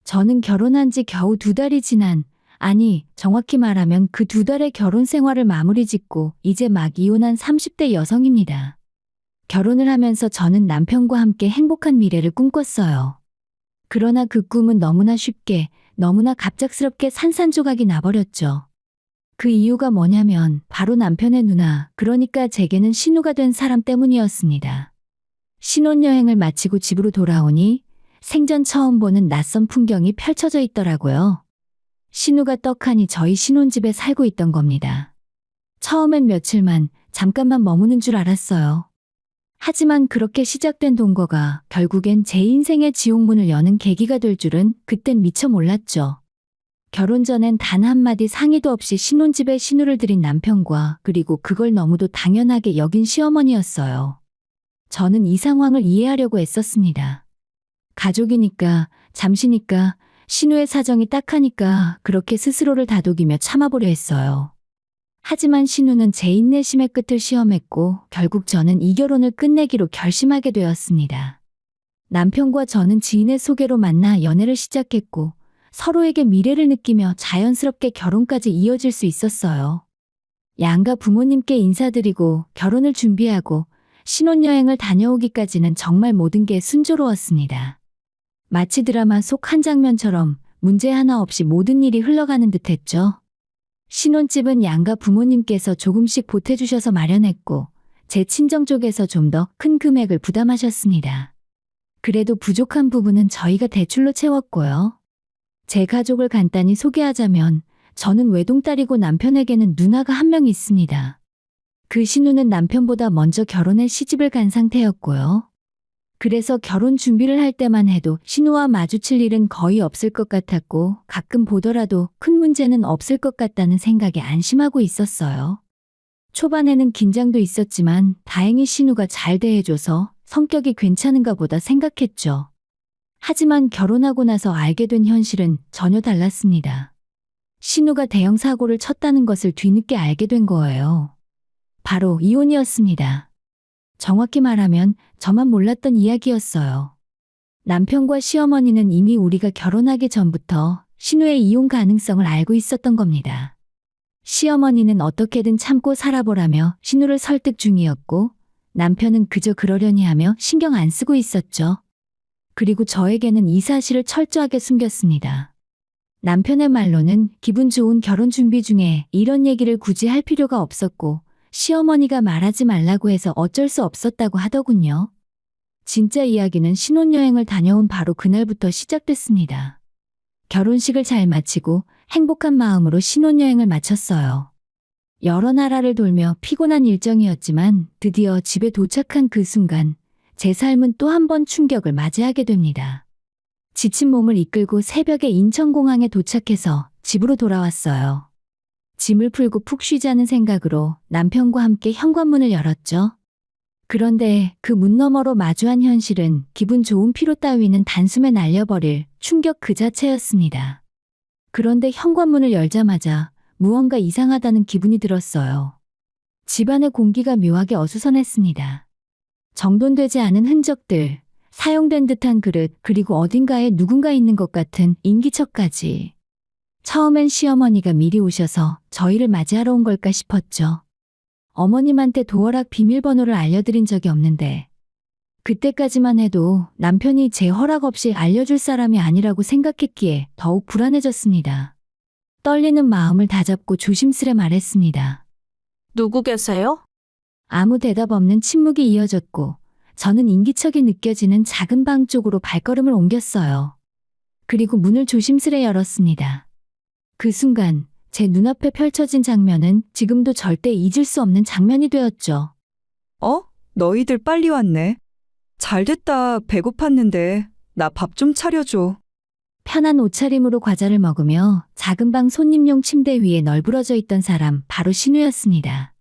저는 결혼한 지 겨우 2달이 지난, 아니, 정확히 말하면 그 2달의 결혼 생활을 마무리 짓고 이제 막 이혼한 30대 여성입니다. 결혼을 하면서 저는 남편과 함께 행복한 미래를 꿈꿨어요. 그러나 그 꿈은 너무나 쉽게, 너무나 갑작스럽게 산산조각이 나버렸죠. 그 이유가 뭐냐면 바로 남편의 누나, 그러니까 제게는 신우가 된 사람 때문이었습니다. 신혼여행을 마치고 집으로 돌아오니 생전 처음 보는 낯선 풍경이 펼쳐져 있더라고요. 신우가 떡하니 저희 신혼집에 살고 있던 겁니다. 처음엔 며칠만, 잠깐만 머무는 줄 알았어요. 하지만 그렇게 시작된 동거가 결국엔 제 인생의 지옥문을 여는 계기가 될 줄은 그땐 미처 몰랐죠. 결혼 전엔 단 한마디 상의도 없이 신혼집에 신우를 들인 남편과 그리고 그걸 너무도 당연하게 여긴 시어머니였어요. 저는 이 상황을 이해하려고 애썼습니다. 가족이니까, 잠시니까, 신우의 사정이 딱하니까 그렇게 스스로를 다독이며 참아보려 했어요. 하지만 신우는 제 인내심의 끝을 시험했고 결국 저는 이 결혼을 끝내기로 결심하게 되었습니다. 남편과 저는 지인의 소개로 만나 연애를 시작했고 서로에게 미래를 느끼며 자연스럽게 결혼까지 이어질 수 있었어요. 양가 부모님께 인사드리고 결혼을 준비하고 신혼여행을 다녀오기까지는 정말 모든 게 순조로웠습니다. 마치 드라마 속 한 장면처럼 문제 하나 없이 모든 일이 흘러가는 듯했죠. 신혼집은 양가 부모님께서 조금씩 보태주셔서 마련했고 제 친정 쪽에서 좀 더 큰 금액을 부담하셨습니다. 그래도 부족한 부분은 저희가 대출로 채웠고요. 제 가족을 간단히 소개하자면 저는 외동딸이고 남편에게는 누나가 한 명 있습니다. 그 신우는 남편보다 먼저 결혼해 시집을 간 상태였고요. 그래서 결혼 준비를 할 때만 해도 신우와 마주칠 일은 거의 없을 것 같았고 가끔 보더라도 큰 문제는 없을 것 같다는 생각에 안심하고 있었어요. 초반에는 긴장도 있었지만 다행히 신우가 잘 대해줘서 성격이 괜찮은가 보다 생각했죠. 하지만 결혼하고 나서 알게 된 현실은 전혀 달랐습니다. 신우가 대형 사고를 쳤다는 것을 뒤늦게 알게 된 거예요. 바로 이혼이었습니다. 정확히 말하면 저만 몰랐던 이야기였어요. 남편과 시어머니는 이미 우리가 결혼하기 전부터 신우의 이혼 가능성을 알고 있었던 겁니다. 시어머니는 어떻게든 참고 살아보라며 신우를 설득 중이었고 남편은 그저 그러려니 하며 신경 안 쓰고 있었죠. 그리고 저에게는 이 사실을 철저하게 숨겼습니다. 남편의 말로는 기분 좋은 결혼 준비 중에 이런 얘기를 굳이 할 필요가 없었고 시어머니가 말하지 말라고 해서 어쩔 수 없었다고 하더군요. 진짜 이야기는 신혼여행을 다녀온 바로 그날부터 시작됐습니다. 결혼식을 잘 마치고 행복한 마음으로 신혼여행을 마쳤어요. 여러 나라를 돌며 피곤한 일정이었지만 드디어 집에 도착한 그 순간 제 삶은 또 한 번 충격을 맞이하게 됩니다. 지친 몸을 이끌고 새벽에 인천공항에 도착해서 집으로 돌아왔어요. 짐을 풀고 푹 쉬자는 생각으로 남편과 함께 현관문을 열었죠. 그런데 그 문 너머로 마주한 현실은 기분 좋은 피로 따위는 단숨에 날려버릴 충격 그 자체였습니다. 그런데 현관문을 열자마자 무언가 이상하다는 기분이 들었어요. 집안의 공기가 묘하게 어수선했습니다. 정돈되지 않은 흔적들, 사용된 듯한 그릇, 그리고 어딘가에 누군가 있는 것 같은 인기척까지. 처음엔 시어머니가 미리 오셔서 저희를 맞이하러 온 걸까 싶었죠. 어머님한테 도어락 비밀번호를 알려드린 적이 없는데 그때까지만 해도 남편이 제 허락 없이 알려줄 사람이 아니라고 생각했기에 더욱 불안해졌습니다. 떨리는 마음을 다잡고 조심스레 말했습니다. 누구 계세요? 아무 대답 없는 침묵이 이어졌고 저는 인기척이 느껴지는 작은 방 쪽으로 발걸음을 옮겼어요. 그리고 문을 조심스레 열었습니다. 그 순간 제 눈앞에 펼쳐진 장면은 지금도 절대 잊을 수 없는 장면이 되었죠. 너희들 빨리 왔네. 잘됐다. 배고팠는데 나 밥 좀 차려줘. 편한 옷차림으로 과자를 먹으며 작은 방 손님용 침대 위에 널브러져 있던 사람 바로 신우였습니다.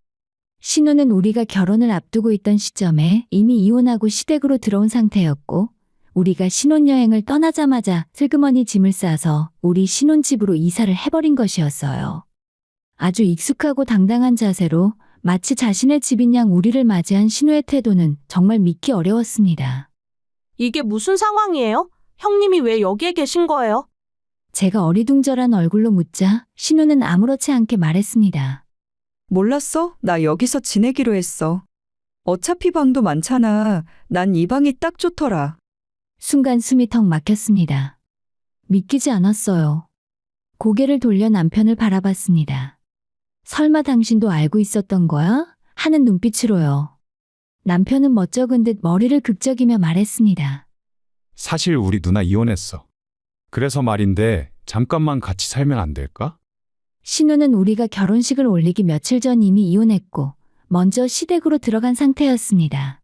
신우는 우리가 결혼을 앞두고 있던 시점에 이미 이혼하고 시댁으로 들어온 상태였고 우리가 신혼여행을 떠나자마자 슬그머니 짐을 싸서 우리 신혼집으로 이사를 해버린 것이었어요. 아주 익숙하고 당당한 자세로 마치 자신의 집인 양 우리를 맞이한 신우의 태도는 정말 믿기 어려웠습니다. 이게 무슨 상황이에요? 형님이 왜 여기에 계신 거예요? 제가 어리둥절한 얼굴로 묻자 신우는 아무렇지 않게 말했습니다. 몰랐어? 나 여기서 지내기로 했어. 어차피 방도 많잖아. 난 이 방이 딱 좋더라. 순간 숨이 턱 막혔습니다. 믿기지 않았어요. 고개를 돌려 남편을 바라봤습니다. 설마 당신도 알고 있었던 거야? 하는 눈빛으로요. 남편은 멋쩍은 듯 머리를 극적이며 말했습니다. 사실 우리 누나 이혼했어. 그래서 말인데 잠깐만 같이 살면 안 될까? 신우는 우리가 결혼식을 올리기 며칠 전 이미 이혼했고 먼저 시댁으로 들어간 상태였습니다.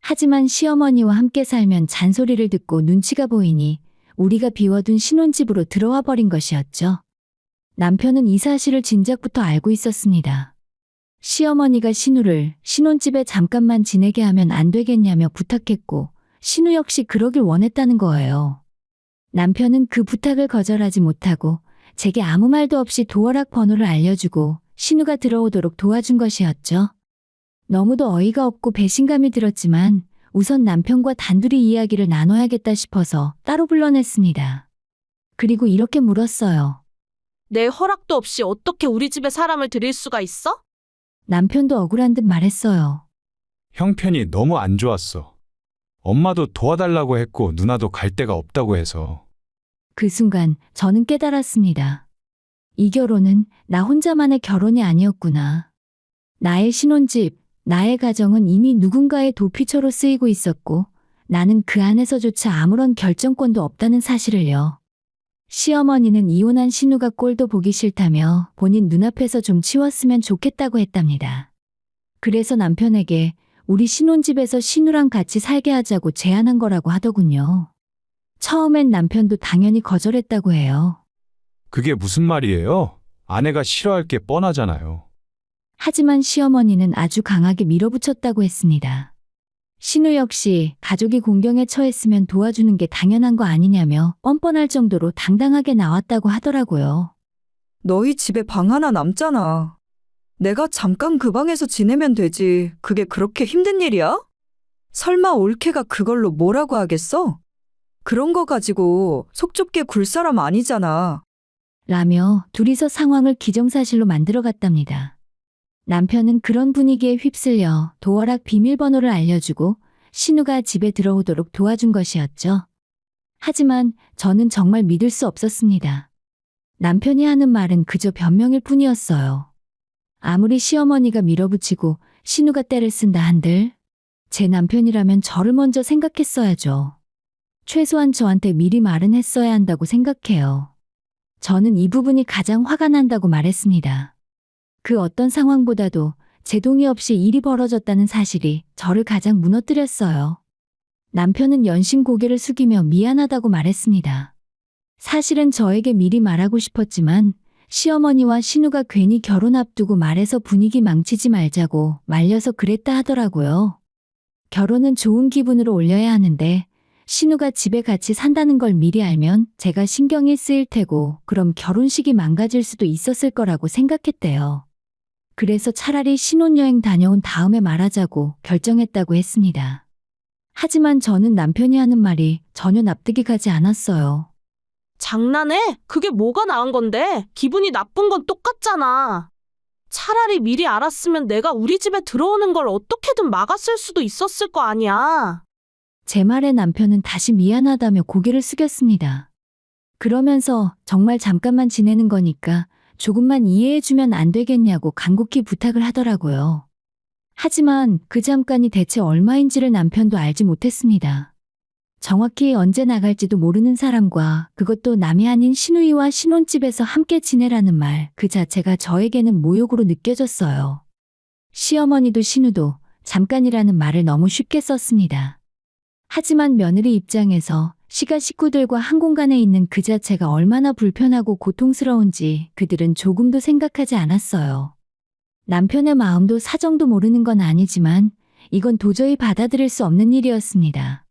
하지만 시어머니와 함께 살면 잔소리를 듣고 눈치가 보이니 우리가 비워둔 신혼집으로 들어와 버린 것이었죠. 남편은 이 사실을 진작부터 알고 있었습니다. 시어머니가 신우를 신혼집에 잠깐만 지내게 하면 안 되겠냐며 부탁했고 신우 역시 그러길 원했다는 거예요. 남편은 그 부탁을 거절하지 못하고 제게 아무 말도 없이 도어락 번호를 알려주고 신우가 들어오도록 도와준 것이었죠. 너무도 어이가 없고 배신감이 들었지만 우선 남편과 단둘이 이야기를 나눠야겠다 싶어서 따로 불러냈습니다. 그리고 이렇게 물었어요. 내 허락도 없이 어떻게 우리 집에 사람을 들일 수가 있어? 남편도 억울한 듯 말했어요. 형편이 너무 안 좋았어. 엄마도 도와달라고 했고 누나도 갈 데가 없다고 해서. 그 순간 저는 깨달았습니다. 이 결혼은 나 혼자만의 결혼이 아니었구나. 나의 신혼집, 나의 가정은 이미 누군가의 도피처로 쓰이고 있었고 나는 그 안에서조차 아무런 결정권도 없다는 사실을요. 시어머니는 이혼한 신우가 꼴도 보기 싫다며 본인 눈앞에서 좀 치웠으면 좋겠다고 했답니다. 그래서 남편에게 우리 신혼집에서 신우랑 같이 살게 하자고 제안한 거라고 하더군요. 처음엔 남편도 당연히 거절했다고 해요. 그게 무슨 말이에요? 아내가 싫어할 게 뻔하잖아요. 하지만 시어머니는 아주 강하게 밀어붙였다고 했습니다. 신우 역시 가족이 공경에 처했으면 도와주는 게 당연한 거 아니냐며 뻔뻔할 정도로 당당하게 나왔다고 하더라고요. 너희 집에 방 하나 남잖아. 내가 잠깐 그 방에서 지내면 되지. 그게 그렇게 힘든 일이야? 설마 올케가 그걸로 뭐라고 하겠어? 그런 거 가지고 속 좁게 굴 사람 아니잖아. 라며 둘이서 상황을 기정사실로 만들어갔답니다. 남편은 그런 분위기에 휩쓸려 도어락 비밀번호를 알려주고 신우가 집에 들어오도록 도와준 것이었죠. 하지만 저는 정말 믿을 수 없었습니다. 남편이 하는 말은 그저 변명일 뿐이었어요. 아무리 시어머니가 밀어붙이고 신우가 때를 쓴다 한들 제 남편이라면 저를 먼저 생각했어야죠. 최소한 저한테 미리 말은 했어야 한다고 생각해요. 저는 이 부분이 가장 화가 난다고 말했습니다. 그 어떤 상황보다도 제 동의 없이 일이 벌어졌다는 사실이 저를 가장 무너뜨렸어요. 남편은 연신 고개를 숙이며 미안하다고 말했습니다. 사실은 저에게 미리 말하고 싶었지만 시어머니와 신우가 괜히 결혼 앞두고 말해서 분위기 망치지 말자고 말려서 그랬다 하더라고요. 결혼은 좋은 기분으로 올려야 하는데 신우가 집에 같이 산다는 걸 미리 알면 제가 신경이 쓰일 테고 그럼 결혼식이 망가질 수도 있었을 거라고 생각했대요. 그래서 차라리 신혼여행 다녀온 다음에 말하자고 결정했다고 했습니다. 하지만 저는 남편이 하는 말이 전혀 납득이 가지 않았어요. 장난해? 그게 뭐가 나은 건데? 기분이 나쁜 건 똑같잖아. 차라리 미리 알았으면 내가 우리 집에 들어오는 걸 어떻게든 막았을 수도 있었을 거 아니야. 제 말에 남편은 다시 미안하다며 고개를 숙였습니다. 그러면서 정말 잠깐만 지내는 거니까 조금만 이해해주면 안 되겠냐고 간곡히 부탁을 하더라고요. 하지만 그 잠깐이 대체 얼마인지를 남편도 알지 못했습니다. 정확히 언제 나갈지도 모르는 사람과 그것도 남이 아닌 신우이와 신혼집에서 함께 지내라는 말 그 자체가 저에게는 모욕으로 느껴졌어요. 시어머니도 신우도 잠깐이라는 말을 너무 쉽게 썼습니다. 하지만 며느리 입장에서 시가 식구들과 한 공간에 있는 그 자체가 얼마나 불편하고 고통스러운지 그들은 조금도 생각하지 않았어요. 남편의 마음도 사정도 모르는 건 아니지만 이건 도저히 받아들일 수 없는 일이었습니다.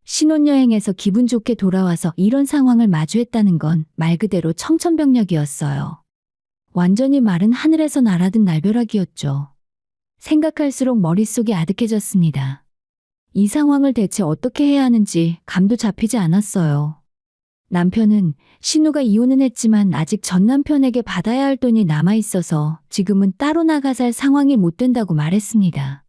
신혼여행에서 기분 좋게 돌아와서 이런 상황을 마주했다는 건 말 그대로 청천벽력이었어요. 완전히 마른 하늘에서 날아든 날벼락이었죠. 생각할수록 머릿속이 아득해졌습니다. 이 상황을 대체 어떻게 해야 하는지 감도 잡히지 않았어요. 남편은 신우가 이혼은 했지만 아직 전 남편에게 받아야 할 돈이 남아 있어서 지금은 따로 나가 살 상황이 못 된다고 말했습니다.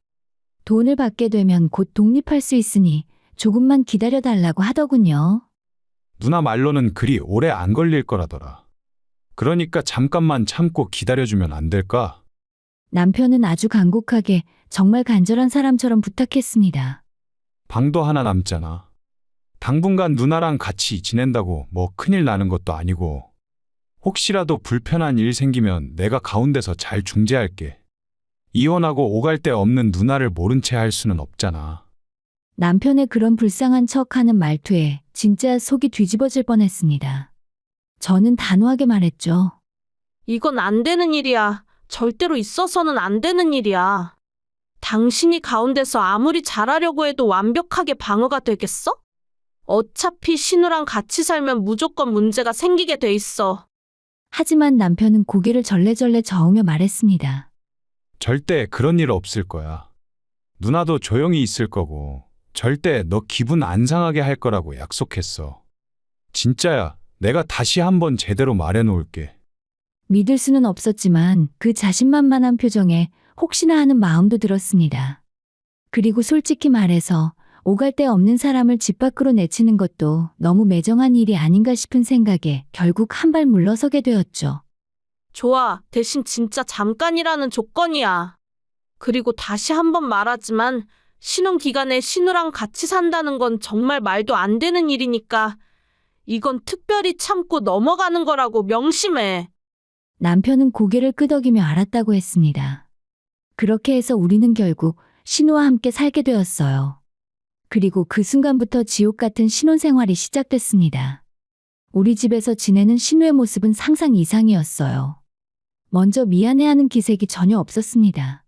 돈을 받게 되면 곧 독립할 수 있으니 조금만 기다려 달라고 하더군요. 누나 말로는 그리 오래 안 걸릴 거라더라. 그러니까 잠깐만 참고 기다려주면 안 될까? 남편은 아주 간곡하게 정말 간절한 사람처럼 부탁했습니다. 방도 하나 남잖아. 당분간 누나랑 같이 지낸다고 뭐 큰일 나는 것도 아니고 혹시라도 불편한 일 생기면 내가 가운데서 잘 중재할게. 이혼하고 오갈 데 없는 누나를 모른 채 할 수는 없잖아. 남편의 그런 불쌍한 척하는 말투에 진짜 속이 뒤집어질 뻔했습니다. 저는 단호하게 말했죠. 이건 안 되는 일이야. 절대로 있어서는 안 되는 일이야. 당신이 가운데서 아무리 잘하려고 해도 완벽하게 방어가 되겠어? 어차피 신우랑 같이 살면 무조건 문제가 생기게 돼 있어. 하지만 남편은 고개를 절레절레 저으며 말했습니다. 절대 그런 일 없을 거야. 누나도 조용히 있을 거고 절대 너 기분 안 상하게 할 거라고 약속했어. 진짜야. 내가 다시 한번 제대로 말해 놓을게. 믿을 수는 없었지만 그 자신만만한 표정에 혹시나 하는 마음도 들었습니다. 그리고 솔직히 말해서 오갈 데 없는 사람을 집 밖으로 내치는 것도 너무 매정한 일이 아닌가 싶은 생각에 결국 한 발 물러서게 되었죠. 좋아. 대신 진짜 잠깐이라는 조건이야. 그리고 다시 한번 말하지만 신혼 기간에 신우랑 같이 산다는 건 정말 말도 안 되는 일이니까 이건 특별히 참고 넘어가는 거라고 명심해. 남편은 고개를 끄덕이며 알았다고 했습니다. 그렇게 해서 우리는 결국 신우와 함께 살게 되었어요. 그리고 그 순간부터 지옥 같은 신혼생활이 시작됐습니다. 우리 집에서 지내는 신우의 모습은 상상 이상이었어요. 먼저 미안해하는 기색이 전혀 없었습니다.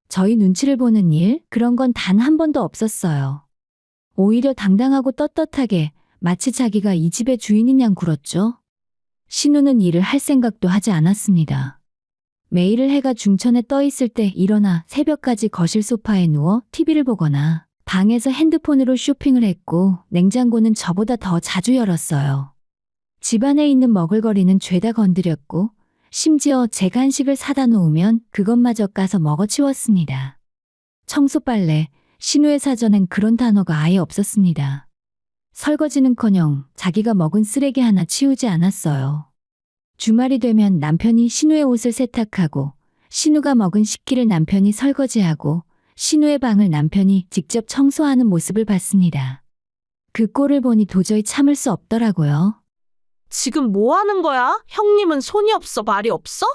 저희 눈치를 보는 일, 그런 건 단 한 번도 없었어요. 오히려 당당하고 떳떳하게 마치 자기가 이 집의 주인인 양 굴었죠. 신우는 일을 할 생각도 하지 않았습니다. 매일 해가 중천에 떠 있을 때 일어나 새벽까지 거실 소파에 누워 TV를 보거나 방에서 핸드폰으로 쇼핑을 했고 냉장고는 저보다 더 자주 열었어요. 집안에 있는 먹을거리는 죄다 건드렸고 심지어 제 간식을 사다 놓으면 그것마저 까서 먹어치웠습니다. 청소 빨래, 신우의 사전엔 그런 단어가 아예 없었습니다. 설거지는커녕 자기가 먹은 쓰레기 하나 치우지 않았어요. 주말이 되면 남편이 신우의 옷을 세탁하고 신우가 먹은 식기를 남편이 설거지하고 신우의 방을 남편이 직접 청소하는 모습을 봤습니다. 그 꼴을 보니 도저히 참을 수 없더라고요. 지금 뭐 하는 거야? 형님은 손이 없어, 발이 없어?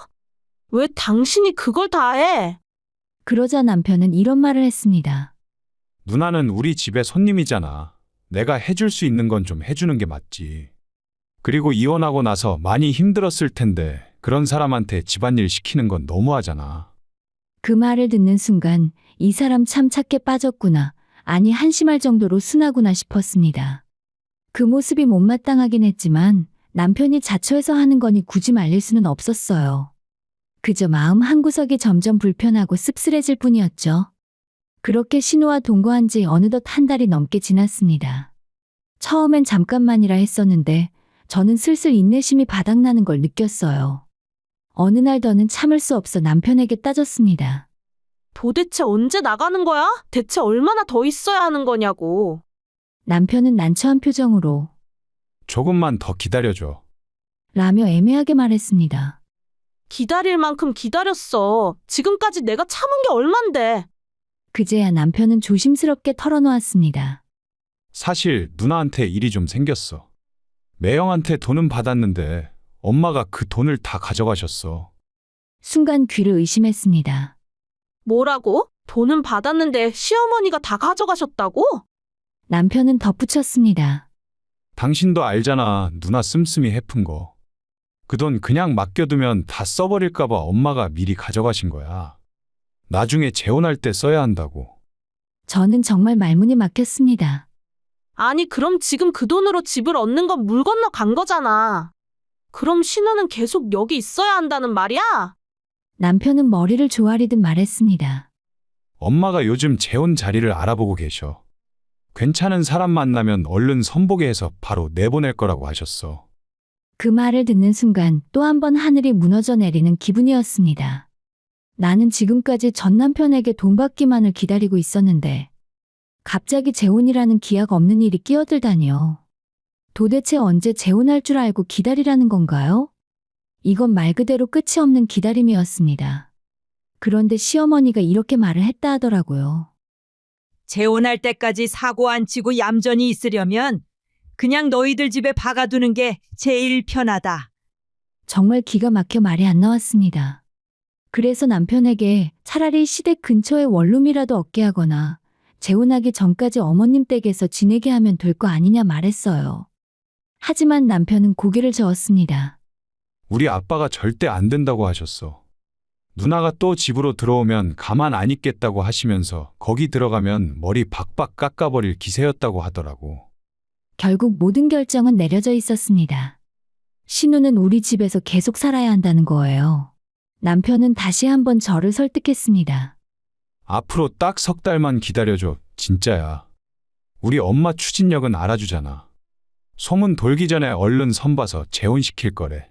왜 당신이 그걸 다 해? 그러자 남편은 이런 말을 했습니다. 누나는 우리 집의 손님이잖아. 내가 해줄 수 있는 건 좀 해주는 게 맞지. 그리고 이혼하고 나서 많이 힘들었을 텐데 그런 사람한테 집안일 시키는 건 너무하잖아. 그 말을 듣는 순간 이 사람 참 착해 빠졌구나, 아니 한심할 정도로 순하구나 싶었습니다. 그 모습이 못마땅하긴 했지만 남편이 자처해서 하는 거니 굳이 말릴 수는 없었어요. 그저 마음 한구석이 점점 불편하고 씁쓸해질 뿐이었죠. 그렇게 신우와 동거한 지 어느덧 한 달이 넘게 지났습니다. 처음엔 잠깐만이라 했었는데 저는 슬슬 인내심이 바닥나는 걸 느꼈어요. 어느 날 더는 참을 수 없어 남편에게 따졌습니다. 도대체 언제 나가는 거야? 대체 얼마나 더 있어야 하는 거냐고. 남편은 난처한 표정으로 조금만 더 기다려줘. 라며 애매하게 말했습니다. 기다릴 만큼 기다렸어. 지금까지 내가 참은 게 얼만데. 그제야 남편은 조심스럽게 털어놓았습니다. 사실 누나한테 일이 좀 생겼어. 매형한테 돈은 받았는데 엄마가 그 돈을 다 가져가셨어. 순간 귀를 의심했습니다. 뭐라고? 돈은 받았는데 시어머니가 다 가져가셨다고? 남편은 덧붙였습니다. 당신도 알잖아. 누나 씀씀이 해픈 거. 그 돈 그냥 맡겨두면 다 써버릴까봐 엄마가 미리 가져가신 거야. 나중에 재혼할 때 써야 한다고. 저는 정말 말문이 막혔습니다. 아니, 그럼 지금 그 돈으로 집을 얻는 건 물 건너 간 거잖아. 그럼 신우는 계속 여기 있어야 한다는 말이야? 남편은 머리를 조아리듯 말했습니다. 엄마가 요즘 재혼 자리를 알아보고 계셔. 괜찮은 사람 만나면 얼른 선보게 해서 바로 내보낼 거라고 하셨어. 그 말을 듣는 순간 또 한 번 하늘이 무너져 내리는 기분이었습니다. 나는 지금까지 전 남편에게 돈 받기만을 기다리고 있었는데 갑자기 재혼이라는 기약 없는 일이 끼어들다니요. 도대체 언제 재혼할 줄 알고 기다리라는 건가요? 이건 말 그대로 끝이 없는 기다림이었습니다. 그런데 시어머니가 이렇게 말을 했다 하더라고요. 재혼할 때까지 사고 안 치고 얌전히 있으려면 그냥 너희들 집에 박아두는 게 제일 편하다. 정말 기가 막혀 말이 안 나왔습니다. 그래서 남편에게 차라리 시댁 근처에 원룸이라도 얻게 하거나 재혼하기 전까지 어머님 댁에서 지내게 하면 될 거 아니냐 말했어요. 하지만 남편은 고개를 저었습니다. 우리 아빠가 절대 안 된다고 하셨어. 누나가 또 집으로 들어오면 가만 안 있겠다고 하시면서 거기 들어가면 머리 박박 깎아버릴 기세였다고 하더라고. 결국 모든 결정은 내려져 있었습니다. 신우는 우리 집에서 계속 살아야 한다는 거예요. 남편은 다시 한번 저를 설득했습니다. 앞으로 딱 3달만 기다려줘. 진짜야. 우리 엄마 추진력은 알아주잖아. 소문 돌기 전에 얼른 선봐서 재혼시킬 거래.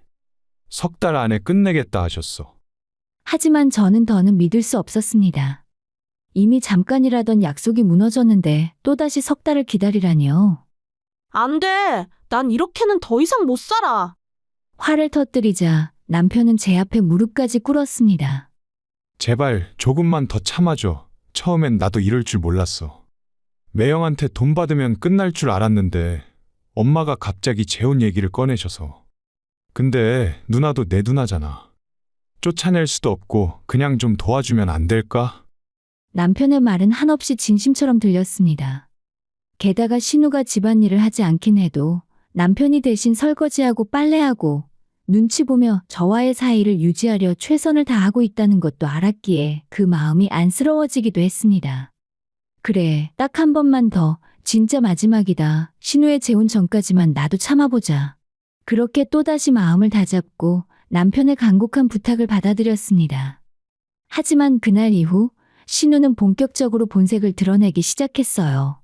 3달 안에 끝내겠다 하셨어. 하지만 저는 더는 믿을 수 없었습니다. 이미 잠깐이라던 약속이 무너졌는데 또다시 3달을 기다리라니요. 안 돼. 난 이렇게는 더 이상 못 살아. 화를 터뜨리자 남편은 제 앞에 무릎까지 꿇었습니다. 제발 조금만 더 참아줘. 처음엔 나도 이럴 줄 몰랐어. 매형한테 돈 받으면 끝날 줄 알았는데 엄마가 갑자기 재혼 얘기를 꺼내셔서. 근데 누나도 내 누나잖아. 쫓아낼 수도 없고 그냥 좀 도와주면 안 될까? 남편의 말은 한없이 진심처럼 들렸습니다. 게다가 신우가 집안일을 하지 않긴 해도 남편이 대신 설거지하고 빨래하고 눈치 보며 저와의 사이를 유지하려 최선을 다하고 있다는 것도 알았기에 그 마음이 안쓰러워지기도 했습니다. 그래, 딱 한 번만 더, 진짜 마지막이다. 신우의 재혼 전까지만 나도 참아보자. 그렇게 또다시 마음을 다잡고 남편의 간곡한 부탁을 받아들였습니다. 하지만 그날 이후 신우는 본격적으로 본색을 드러내기 시작했어요.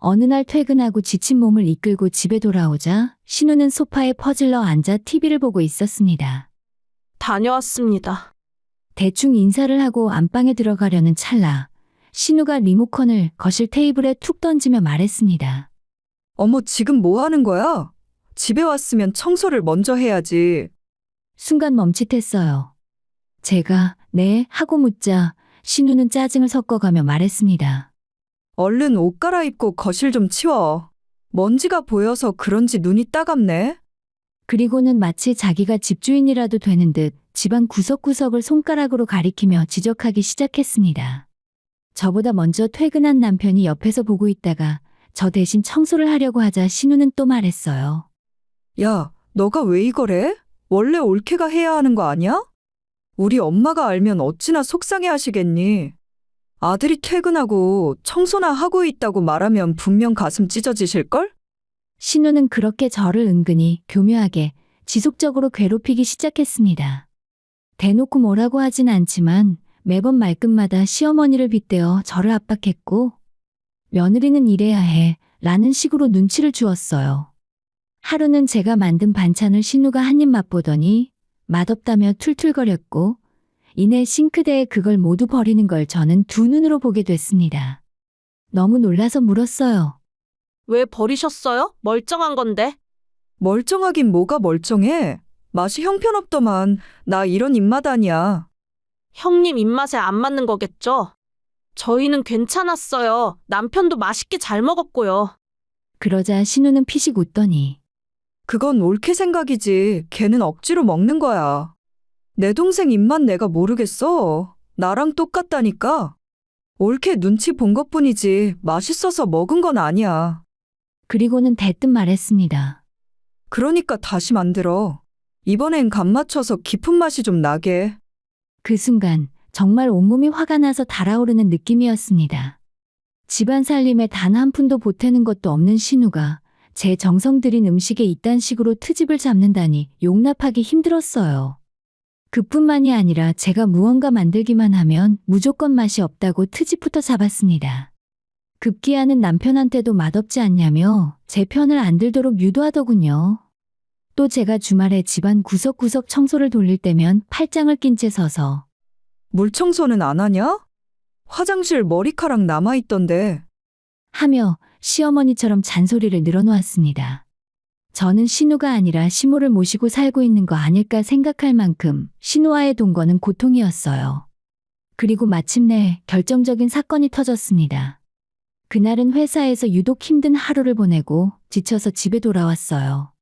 어느 날 퇴근하고 지친 몸을 이끌고 집에 돌아오자 신우는 소파에 퍼질러 앉아 TV를 보고 있었습니다. 다녀왔습니다. 대충 인사를 하고 안방에 들어가려는 찰나 신우가 리모컨을 거실 테이블에 툭 던지며 말했습니다. 어머, 지금 뭐 하는 거야? 집에 왔으면 청소를 먼저 해야지. 순간 멈칫했어요. 제가 네 하고 묻자 신우는 짜증을 섞어가며 말했습니다. 얼른 옷 갈아입고 거실 좀 치워. 먼지가 보여서 그런지 눈이 따갑네. 그리고는 마치 자기가 집주인이라도 되는 듯 집안 구석구석을 손가락으로 가리키며 지적하기 시작했습니다. 저보다 먼저 퇴근한 남편이 옆에서 보고 있다가 저 대신 청소를 하려고 하자 신우는 또 말했어요. 야, 너가 왜 이거래? 원래 올케가 해야 하는 거 아니야? 우리 엄마가 알면 어찌나 속상해 하시겠니? 아들이 퇴근하고 청소나 하고 있다고 말하면 분명 가슴 찢어지실걸? 신우는 그렇게 저를 은근히 교묘하게 지속적으로 괴롭히기 시작했습니다. 대놓고 뭐라고 하진 않지만 매번 말끝마다 시어머니를 빗대어 저를 압박했고 며느리는 이래야 해 라는 식으로 눈치를 주었어요. 하루는 제가 만든 반찬을 신우가 한 입 맛보더니 맛없다며 툴툴거렸고 이내 싱크대에 그걸 모두 버리는 걸 저는 두 눈으로 보게 됐습니다. 너무 놀라서 물었어요. 왜 버리셨어요? 멀쩡한 건데. 멀쩡하긴 뭐가 멀쩡해. 맛이 형편없더만. 나 이런 입맛 아니야. 형님 입맛에 안 맞는 거겠죠? 저희는 괜찮았어요. 남편도 맛있게 잘 먹었고요. 그러자 신우는 피식 웃더니 그건 올케 생각이지. 걔는 억지로 먹는 거야. 내 동생 입맛 내가 모르겠어. 나랑 똑같다니까. 올케 눈치 본 것뿐이지 맛있어서 먹은 건 아니야. 그리고는 대뜸 말했습니다. 그러니까 다시 만들어. 이번엔 간 맞춰서 깊은 맛이 좀 나게. 그 순간 정말 온몸이 화가 나서 달아오르는 느낌이었습니다. 집안 살림에 단 한 푼도 보태는 것도 없는 신우가 제 정성 들인 음식에 이딴 식으로 트집을 잡는다니 용납하기 힘들었어요. 그뿐만이 아니라 제가 무언가 만들기만 하면 무조건 맛이 없다고 트집부터 잡았습니다. 급기야는 남편한테도 맛없지 않냐며 제 편을 안 들도록 유도하더군요. 또 제가 주말에 집안 구석구석 청소를 돌릴 때면 팔짱을 낀 채 서서 물 청소는 안 하냐? 화장실 머리카락 남아있던데. 하며 시어머니처럼 잔소리를 늘어놓았습니다. 저는 신우가 아니라 시모를 모시고 살고 있는 거 아닐까 생각할 만큼 신우와의 동거는 고통이었어요. 그리고 마침내 결정적인 사건이 터졌습니다. 그날은 회사에서 유독 힘든 하루를 보내고 지쳐서 집에 돌아왔어요.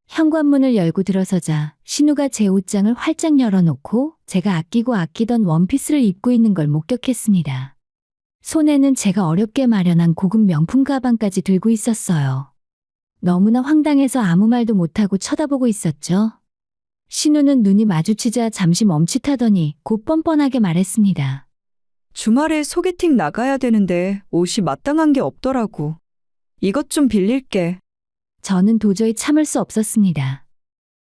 현관문을 열고 들어서자 신우가 제 옷장을 활짝 열어놓고 제가 아끼고 아끼던 원피스를 입고 있는 걸 목격했습니다. 손에는 제가 어렵게 마련한 고급 명품 가방까지 들고 있었어요. 너무나 황당해서 아무 말도 못하고 쳐다보고 있었죠. 신우는 눈이 마주치자 잠시 멈칫하더니 곧 뻔뻔하게 말했습니다. 주말에 소개팅 나가야 되는데 옷이 마땅한 게 없더라고. 이것 좀 빌릴게. 저는 도저히 참을 수 없었습니다.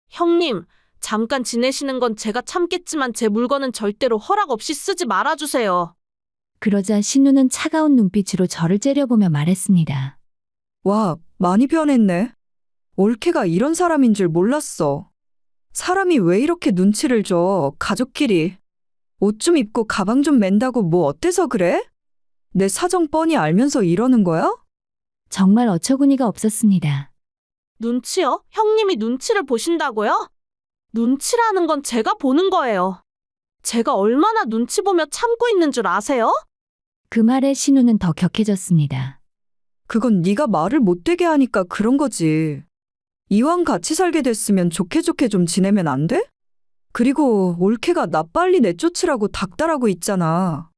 형님, 잠깐 지내시는 건 제가 참겠지만 제 물건은 절대로 허락 없이 쓰지 말아주세요. 그러자 신우는 차가운 눈빛으로 저를 째려보며 말했습니다. 와, 많이 변했네. 올케가 이런 사람인 줄 몰랐어. 사람이 왜 이렇게 눈치를 줘, 가족끼리. 옷 좀 입고 가방 좀 맨다고 뭐 어때서 그래? 내 사정 뻔히 알면서 이러는 거야? 정말 어처구니가 없었습니다. 눈치요? 형님이 눈치를 보신다고요? 눈치라는 건 제가 보는 거예요. 제가 얼마나 눈치 보며 참고 있는 줄 아세요? 그 말에 신우는 더 격해졌습니다. 그건 네가 말을 못되게 하니까 그런 거지. 이왕 같이 살게 됐으면 좋게 좋게 좀 지내면 안 돼? 그리고 올케가 나 빨리 내쫓으라고 닥달하고 있잖아.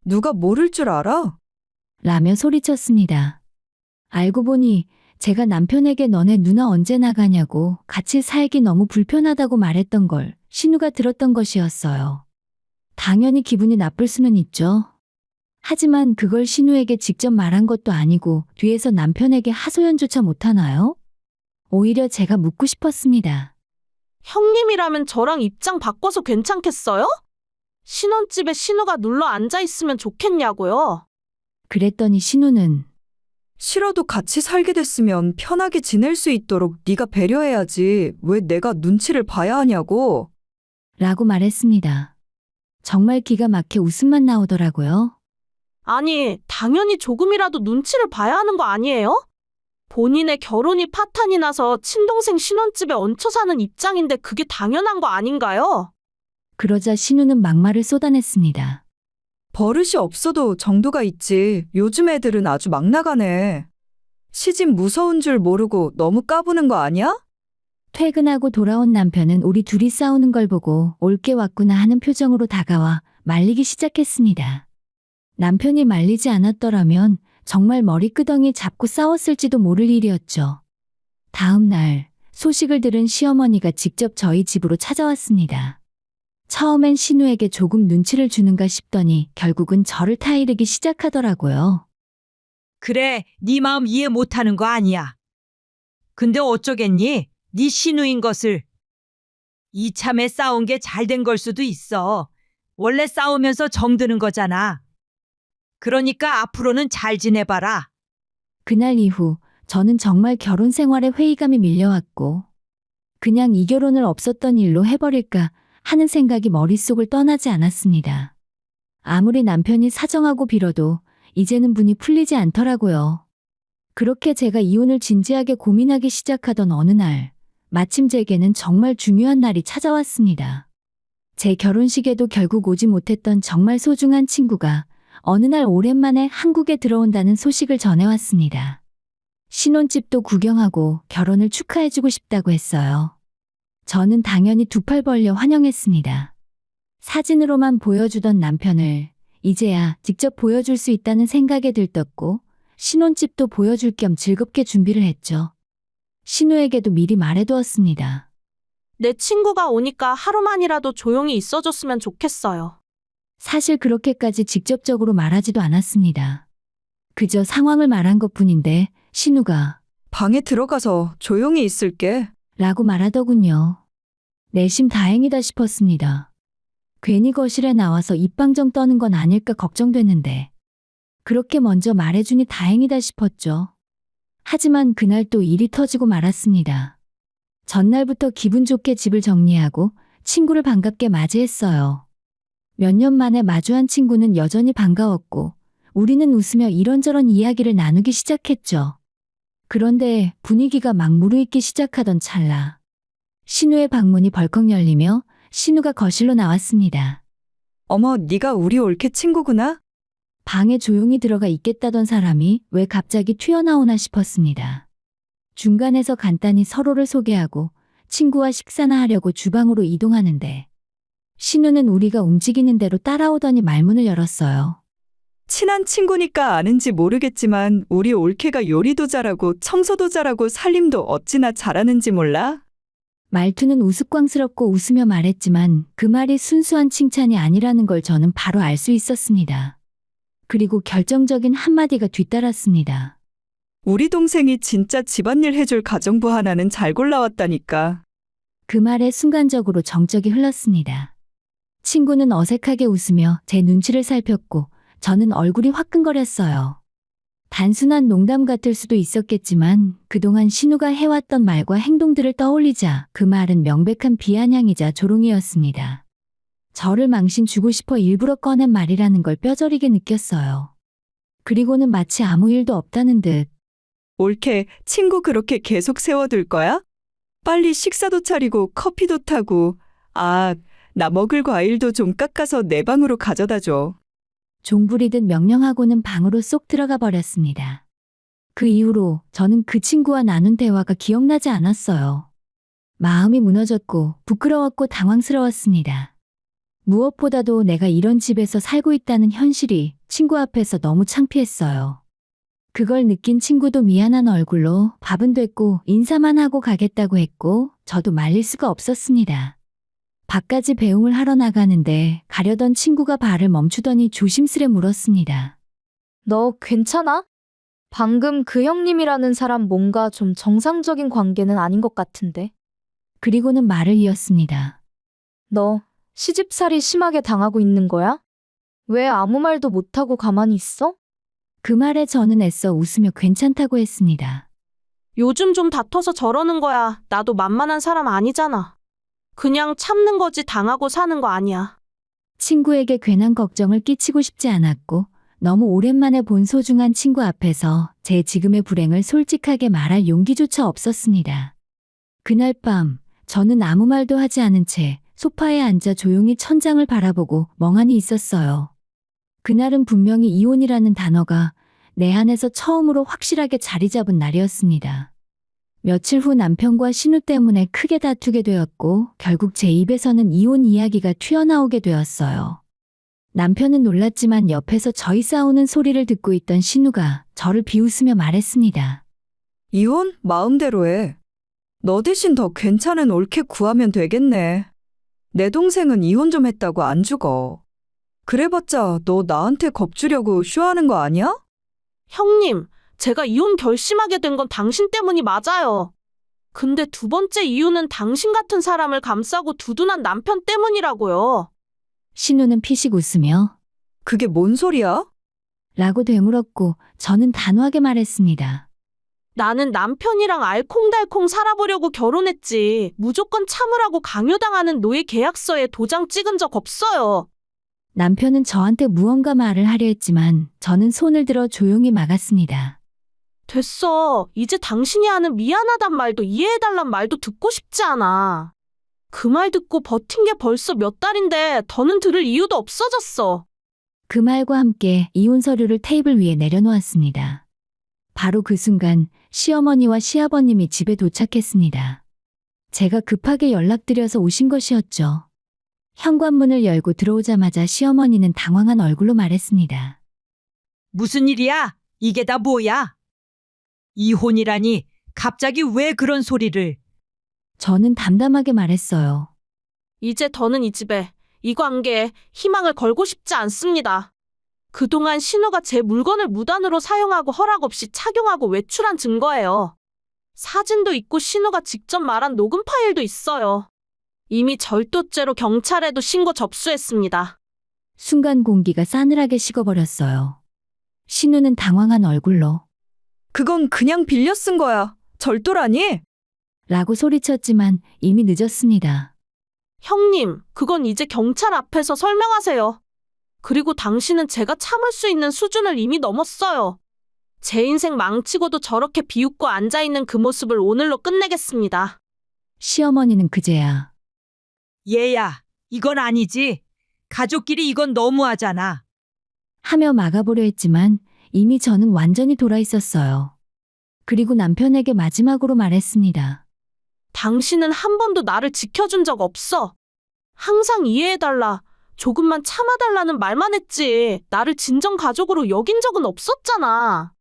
누가 모를 줄 알아? 라며 소리쳤습니다. 알고 보니 제가 남편에게 너네 누나 언제 나가냐고 같이 살기 너무 불편하다고 말했던 걸 신우가 들었던 것이었어요. 당연히 기분이 나쁠 수는 있죠. 하지만 그걸 신우에게 직접 말한 것도 아니고 뒤에서 남편에게 하소연조차 못하나요? 오히려 제가 묻고 싶었습니다. 형님이라면 저랑 입장 바꿔서 괜찮겠어요? 신혼집에 신우가 눌러 앉아있으면 좋겠냐고요? 그랬더니 신우는 싫어도 같이 살게 됐으면 편하게 지낼 수 있도록 네가 배려해야지. 왜 내가 눈치를 봐야 하냐고. 라고 말했습니다. 정말 기가 막혀 웃음만 나오더라고요. 아니, 당연히 조금이라도 눈치를 봐야 하는 거 아니에요? 본인의 결혼이 파탄이 나서 친동생 신혼집에 얹혀 사는 입장인데 그게 당연한 거 아닌가요? 그러자 신우는 막말을 쏟아냈습니다. 버릇이 없어도 정도가 있지. 요즘 애들은 아주 막 나가네. 시집 무서운 줄 모르고 너무 까부는 거 아니야? 퇴근하고 돌아온 남편은 우리 둘이 싸우는 걸 보고 올게 왔구나 하는 표정으로 다가와 말리기 시작했습니다. 남편이 말리지 않았더라면 정말 머리끄덩이 잡고 싸웠을지도 모를 일이었죠. 다음 날 소식을 들은 시어머니가 직접 저희 집으로 찾아왔습니다. 처음엔 신우에게 조금 눈치를 주는가 싶더니 결국은 저를 타이르기 시작하더라고요. 그래, 네 마음 이해 못하는 거 아니야. 근데 어쩌겠니? 네 신우인 것을. 이참에 싸운 게 잘 된 걸 수도 있어. 원래 싸우면서 정드는 거잖아. 그러니까 앞으로는 잘 지내봐라. 그날 이후 저는 정말 결혼 생활에 회의감이 밀려왔고 그냥 이 결혼을 없었던 일로 해버릴까 하는 생각이 머릿속을 떠나지 않았습니다. 아무리 남편이 사정하고 빌어도 이제는 분이 풀리지 않더라고요. 그렇게 제가 이혼을 진지하게 고민하기 시작하던 어느 날 마침 제게는 정말 중요한 날이 찾아왔습니다. 제 결혼식에도 결국 오지 못했던 정말 소중한 친구가 어느 날 오랜만에 한국에 들어온다는 소식을 전해왔습니다. 신혼집도 구경하고 결혼을 축하해주고 싶다고 했어요. 저는 당연히 두 팔 벌려 환영했습니다. 사진으로만 보여주던 남편을 이제야 직접 보여줄 수 있다는 생각에 들떴고 신혼집도 보여줄 겸 즐겁게 준비를 했죠. 신우에게도 미리 말해두었습니다. 내 친구가 오니까 하루만이라도 조용히 있어줬으면 좋겠어요. 사실 그렇게까지 직접적으로 말하지도 않았습니다. 그저 상황을 말한 것뿐인데 신우가 방에 들어가서 조용히 있을게. 라고 말하더군요. 내심 다행이다 싶었습니다. 괜히 거실에 나와서 입방정 떠는 건 아닐까 걱정됐는데 그렇게 먼저 말해주니 다행이다 싶었죠. 하지만 그날 또 일이 터지고 말았습니다. 전날부터 기분 좋게 집을 정리하고 친구를 반갑게 맞이했어요. 몇 년 만에 마주한 친구는 여전히 반가웠고 우리는 웃으며 이런저런 이야기를 나누기 시작했죠. 그런데 분위기가 막 무르익기 시작하던 찰나. 신우의 방문이 벌컥 열리며 신우가 거실로 나왔습니다. 어머, 네가 우리 올케 친구구나? 방에 조용히 들어가 있겠다던 사람이 왜 갑자기 튀어나오나 싶었습니다. 중간에서 간단히 서로를 소개하고 친구와 식사나 하려고 주방으로 이동하는데 신우는 우리가 움직이는 대로 따라오더니 말문을 열었어요. 친한 친구니까 아는지 모르겠지만 우리 올케가 요리도 잘하고 청소도 잘하고 살림도 어찌나 잘하는지 몰라? 말투는 우스꽝스럽고 웃으며 말했지만 그 말이 순수한 칭찬이 아니라는 걸 저는 바로 알 수 있었습니다. 그리고 결정적인 한마디가 뒤따랐습니다. 우리 동생이 진짜 집안일 해줄 가정부 하나는 잘 골라왔다니까. 그 말에 순간적으로 정적이 흘렀습니다. 친구는 어색하게 웃으며 제 눈치를 살폈고 저는 얼굴이 화끈거렸어요. 단순한 농담 같을 수도 있었겠지만 그동안 신우가 해왔던 말과 행동들을 떠올리자 그 말은 명백한 비아냥이자 조롱이었습니다. 저를 망신주고 싶어 일부러 꺼낸 말이라는 걸 뼈저리게 느꼈어요. 그리고는 마치 아무 일도 없다는 듯 올케, 친구 그렇게 계속 세워둘 거야? 빨리 식사도 차리고 커피도 타고, 나 먹을 과일도 좀 깎아서 내 방으로 가져다 줘. 종부리듯 명령하고는 방으로 쏙 들어가 버렸습니다. 그 이후로 저는 그 친구와 나눈 대화가 기억나지 않았어요. 마음이 무너졌고 부끄러웠고 당황스러웠습니다. 무엇보다도 내가 이런 집에서 살고 있다는 현실이 친구 앞에서 너무 창피했어요. 그걸 느낀 친구도 미안한 얼굴로 밥은 됐고 인사만 하고 가겠다고 했고 저도 말릴 수가 없었습니다. 밖까지 배웅을 하러 나가는데 가려던 친구가 발을 멈추더니 조심스레 물었습니다. 너 괜찮아? 방금 그 형님이라는 사람 뭔가 좀 정상적인 관계는 아닌 것 같은데. 그리고는 말을 이었습니다. 너 시집살이 심하게 당하고 있는 거야? 왜 아무 말도 못하고 가만히 있어? 그 말에 저는 애써 웃으며 괜찮다고 했습니다. 요즘 좀 다퉈서 저러는 거야. 나도 만만한 사람 아니잖아. 그냥 참는 거지 당하고 사는 거 아니야. 친구에게 괜한 걱정을 끼치고 싶지 않았고 너무 오랜만에 본 소중한 친구 앞에서 제 지금의 불행을 솔직하게 말할 용기조차 없었습니다. 그날 밤 저는 아무 말도 하지 않은 채 소파에 앉아 조용히 천장을 바라보고 멍하니 있었어요. 그날은 분명히 이혼이라는 단어가 내 안에서 처음으로 확실하게 자리 잡은 날이었습니다. 며칠 후 남편과 신우 때문에 크게 다투게 되었고 결국 제 입에서는 이혼 이야기가 튀어나오게 되었어요. 남편은 놀랐지만 옆에서 저희 싸우는 소리를 듣고 있던 신우가 저를 비웃으며 말했습니다. 이혼? 마음대로 해. 너 대신 더 괜찮은 올케 구하면 되겠네. 내 동생은 이혼 좀 했다고 안 죽어. 그래봤자 너 나한테 겁주려고 쇼하는 거 아니야? 형님, 제가 이혼 결심하게 된 건 당신 때문이 맞아요. 근데 두 번째 이유는 당신 같은 사람을 감싸고 두둔한 남편 때문이라고요. 신우는 피식 웃으며 그게 뭔 소리야? 라고 되물었고 저는 단호하게 말했습니다. 나는 남편이랑 알콩달콩 살아보려고 결혼했지. 무조건 참으라고 강요당하는 노예 계약서에 도장 찍은 적 없어요. 남편은 저한테 무언가 말을 하려 했지만 저는 손을 들어 조용히 막았습니다. 됐어. 이제 당신이 하는 미안하단 말도 이해해달란 말도 듣고 싶지 않아. 그 말 듣고 버틴 게 벌써 몇 달인데 더는 들을 이유도 없어졌어. 그 말과 함께 이혼 서류를 테이블 위에 내려놓았습니다. 바로 그 순간 시어머니와 시아버님이 집에 도착했습니다. 제가 급하게 연락드려서 오신 것이었죠. 현관문을 열고 들어오자마자 시어머니는 당황한 얼굴로 말했습니다. 무슨 일이야? 이게 다 뭐야? 이혼이라니 갑자기 왜 그런 소리를? 저는 담담하게 말했어요. 이제 더는 이 집에, 이 관계에 희망을 걸고 싶지 않습니다. 그동안 신우가 제 물건을 무단으로 사용하고 허락 없이 착용하고 외출한 증거예요. 사진도 있고 신우가 직접 말한 녹음 파일도 있어요. 이미 절도죄로 경찰에도 신고 접수했습니다. 순간 공기가 싸늘하게 식어버렸어요. 신우는 당황한 얼굴로 그건 그냥 빌려 쓴 거야. 절도라니? 라고 소리쳤지만 이미 늦었습니다. 형님, 그건 이제 경찰 앞에서 설명하세요. 그리고 당신은 제가 참을 수 있는 수준을 이미 넘었어요. 제 인생 망치고도 저렇게 비웃고 앉아있는 그 모습을 오늘로 끝내겠습니다. 시어머니는 그제야 얘야, 이건 아니지. 가족끼리 이건 너무하잖아. 하며 막아보려 했지만 이미 저는 완전히 돌아 있었어요. 그리고 남편에게 마지막으로 말했습니다. 당신은 한 번도 나를 지켜준 적 없어. 항상 이해해달라, 조금만 참아달라는 말만 했지. 나를 진정 가족으로 여긴 적은 없었잖아.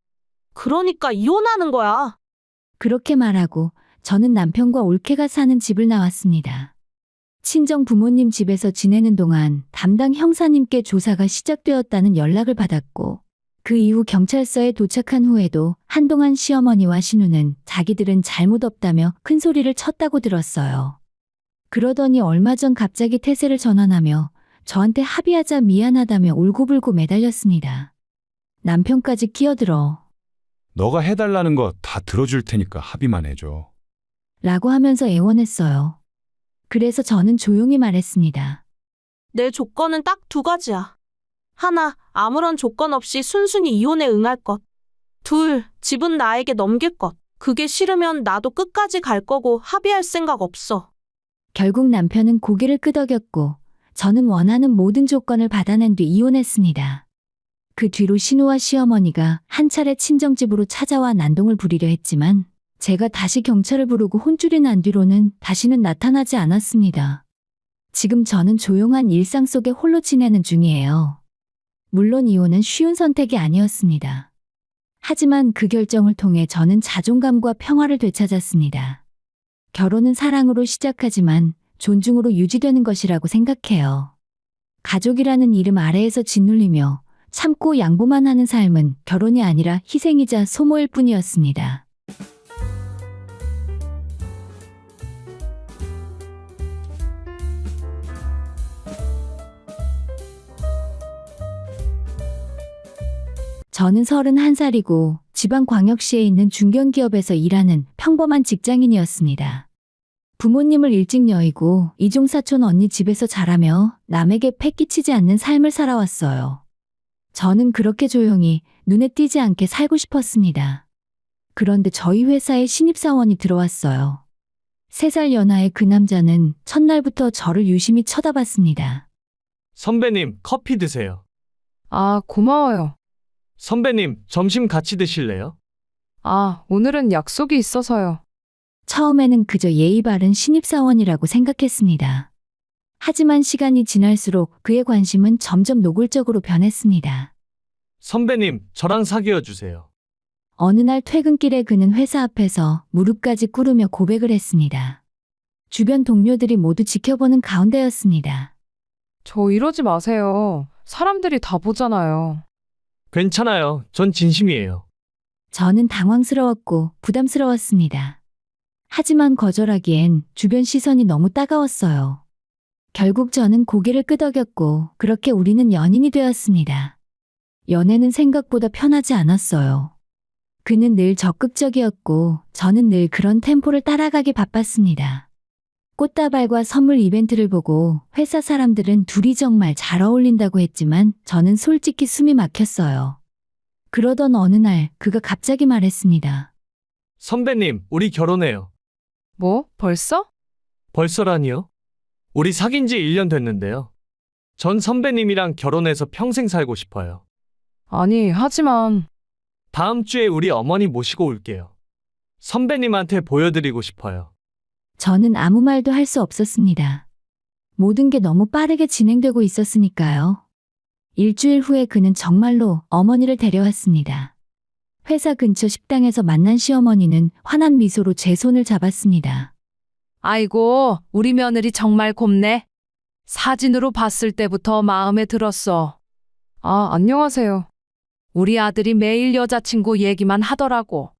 그러니까 이혼하는 거야. 그렇게 말하고 저는 남편과 올케가 사는 집을 나왔습니다. 친정 부모님 집에서 지내는 동안 담당 형사님께 조사가 시작되었다는 연락을 받았고 그 이후 경찰서에 도착한 후에도 한동안 시어머니와 신우는 자기들은 잘못 없다며 큰 소리를 쳤다고 들었어요. 그러더니 얼마 전 갑자기 태세를 전환하며 저한테 합의하자 미안하다며 울고불고 매달렸습니다. 남편까지 끼어들어 너가 해달라는 거 다 들어줄 테니까 합의만 해줘. 라고 하면서 애원했어요. 그래서 저는 조용히 말했습니다. 내 조건은 딱 두 가지야. 하나, 아무런 조건 없이 순순히 이혼에 응할 것. 둘, 집은 나에게 넘길 것. 그게 싫으면 나도 끝까지 갈 거고 합의할 생각 없어. 결국 남편은 고개를 끄덕였고 저는 원하는 모든 조건을 받아낸 뒤 이혼했습니다. 그 뒤로 신우와 시어머니가 한 차례 친정집으로 찾아와 난동을 부리려 했지만 제가 다시 경찰을 부르고 혼쭐이 난 뒤로는 다시는 나타나지 않았습니다. 지금 저는 조용한 일상 속에 홀로 지내는 중이에요. 물론 이혼은 쉬운 선택이 아니었습니다. 하지만 그 결정을 통해 저는 자존감과 평화를 되찾았습니다. 결혼은 사랑으로 시작하지만 존중으로 유지되는 것이라고 생각해요. 가족이라는 이름 아래에서 짓눌리며 참고 양보만 하는 삶은 결혼이 아니라 희생이자 소모일 뿐이었습니다. 저는 31살이고 지방광역시에 있는 중견기업에서 일하는 평범한 직장인이었습니다. 부모님을 일찍 여의고 이종사촌 언니 집에서 자라며 남에게 패끼치지 않는 삶을 살아왔어요. 저는 그렇게 조용히 눈에 띄지 않게 살고 싶었습니다. 그런데 저희 회사에 신입사원이 들어왔어요. 3살 연하의 그 남자는 첫날부터 저를 유심히 쳐다봤습니다. 선배님, 커피 드세요. 아, 고마워요. 선배님, 점심 같이 드실래요? 아, 오늘은 약속이 있어서요. 처음에는 그저 예의 바른 신입사원이라고 생각했습니다. 하지만 시간이 지날수록 그의 관심은 점점 노골적으로 변했습니다. 선배님, 저랑 사귀어 주세요. 어느 날 퇴근길에 그는 회사 앞에서 무릎까지 꿇으며 고백을 했습니다. 주변 동료들이 모두 지켜보는 가운데였습니다. 저 이러지 마세요. 사람들이 다 보잖아요. 괜찮아요. 전 진심이에요. 저는 당황스러웠고 부담스러웠습니다. 하지만 거절하기엔 주변 시선이 너무 따가웠어요. 결국 저는 고개를 끄덕였고 그렇게 우리는 연인이 되었습니다. 연애는 생각보다 편하지 않았어요. 그는 늘 적극적이었고 저는 늘 그런 템포를 따라가기 바빴습니다. 꽃다발과 선물 이벤트를 보고 회사 사람들은 둘이 정말 잘 어울린다고 했지만 저는 솔직히 숨이 막혔어요. 그러던 어느 날 그가 갑자기 말했습니다. 선배님, 우리 결혼해요. 뭐? 벌써? 벌써라니요? 우리 사귄 지 1년 됐는데요. 전 선배님이랑 결혼해서 평생 살고 싶어요. 아니, 하지만 다음 주에 우리 어머니 모시고 올게요. 선배님한테 보여드리고 싶어요. 저는 아무 말도 할 수 없었습니다. 모든 게 너무 빠르게 진행되고 있었으니까요. 일주일 후에 그는 정말로 어머니를 데려왔습니다. 회사 근처 식당에서 만난 시어머니는 환한 미소로 제 손을 잡았습니다. 아이고, 우리 며느리 정말 곱네. 사진으로 봤을 때부터 마음에 들었어. 아, 안녕하세요. 우리 아들이 매일 여자친구 얘기만 하더라고.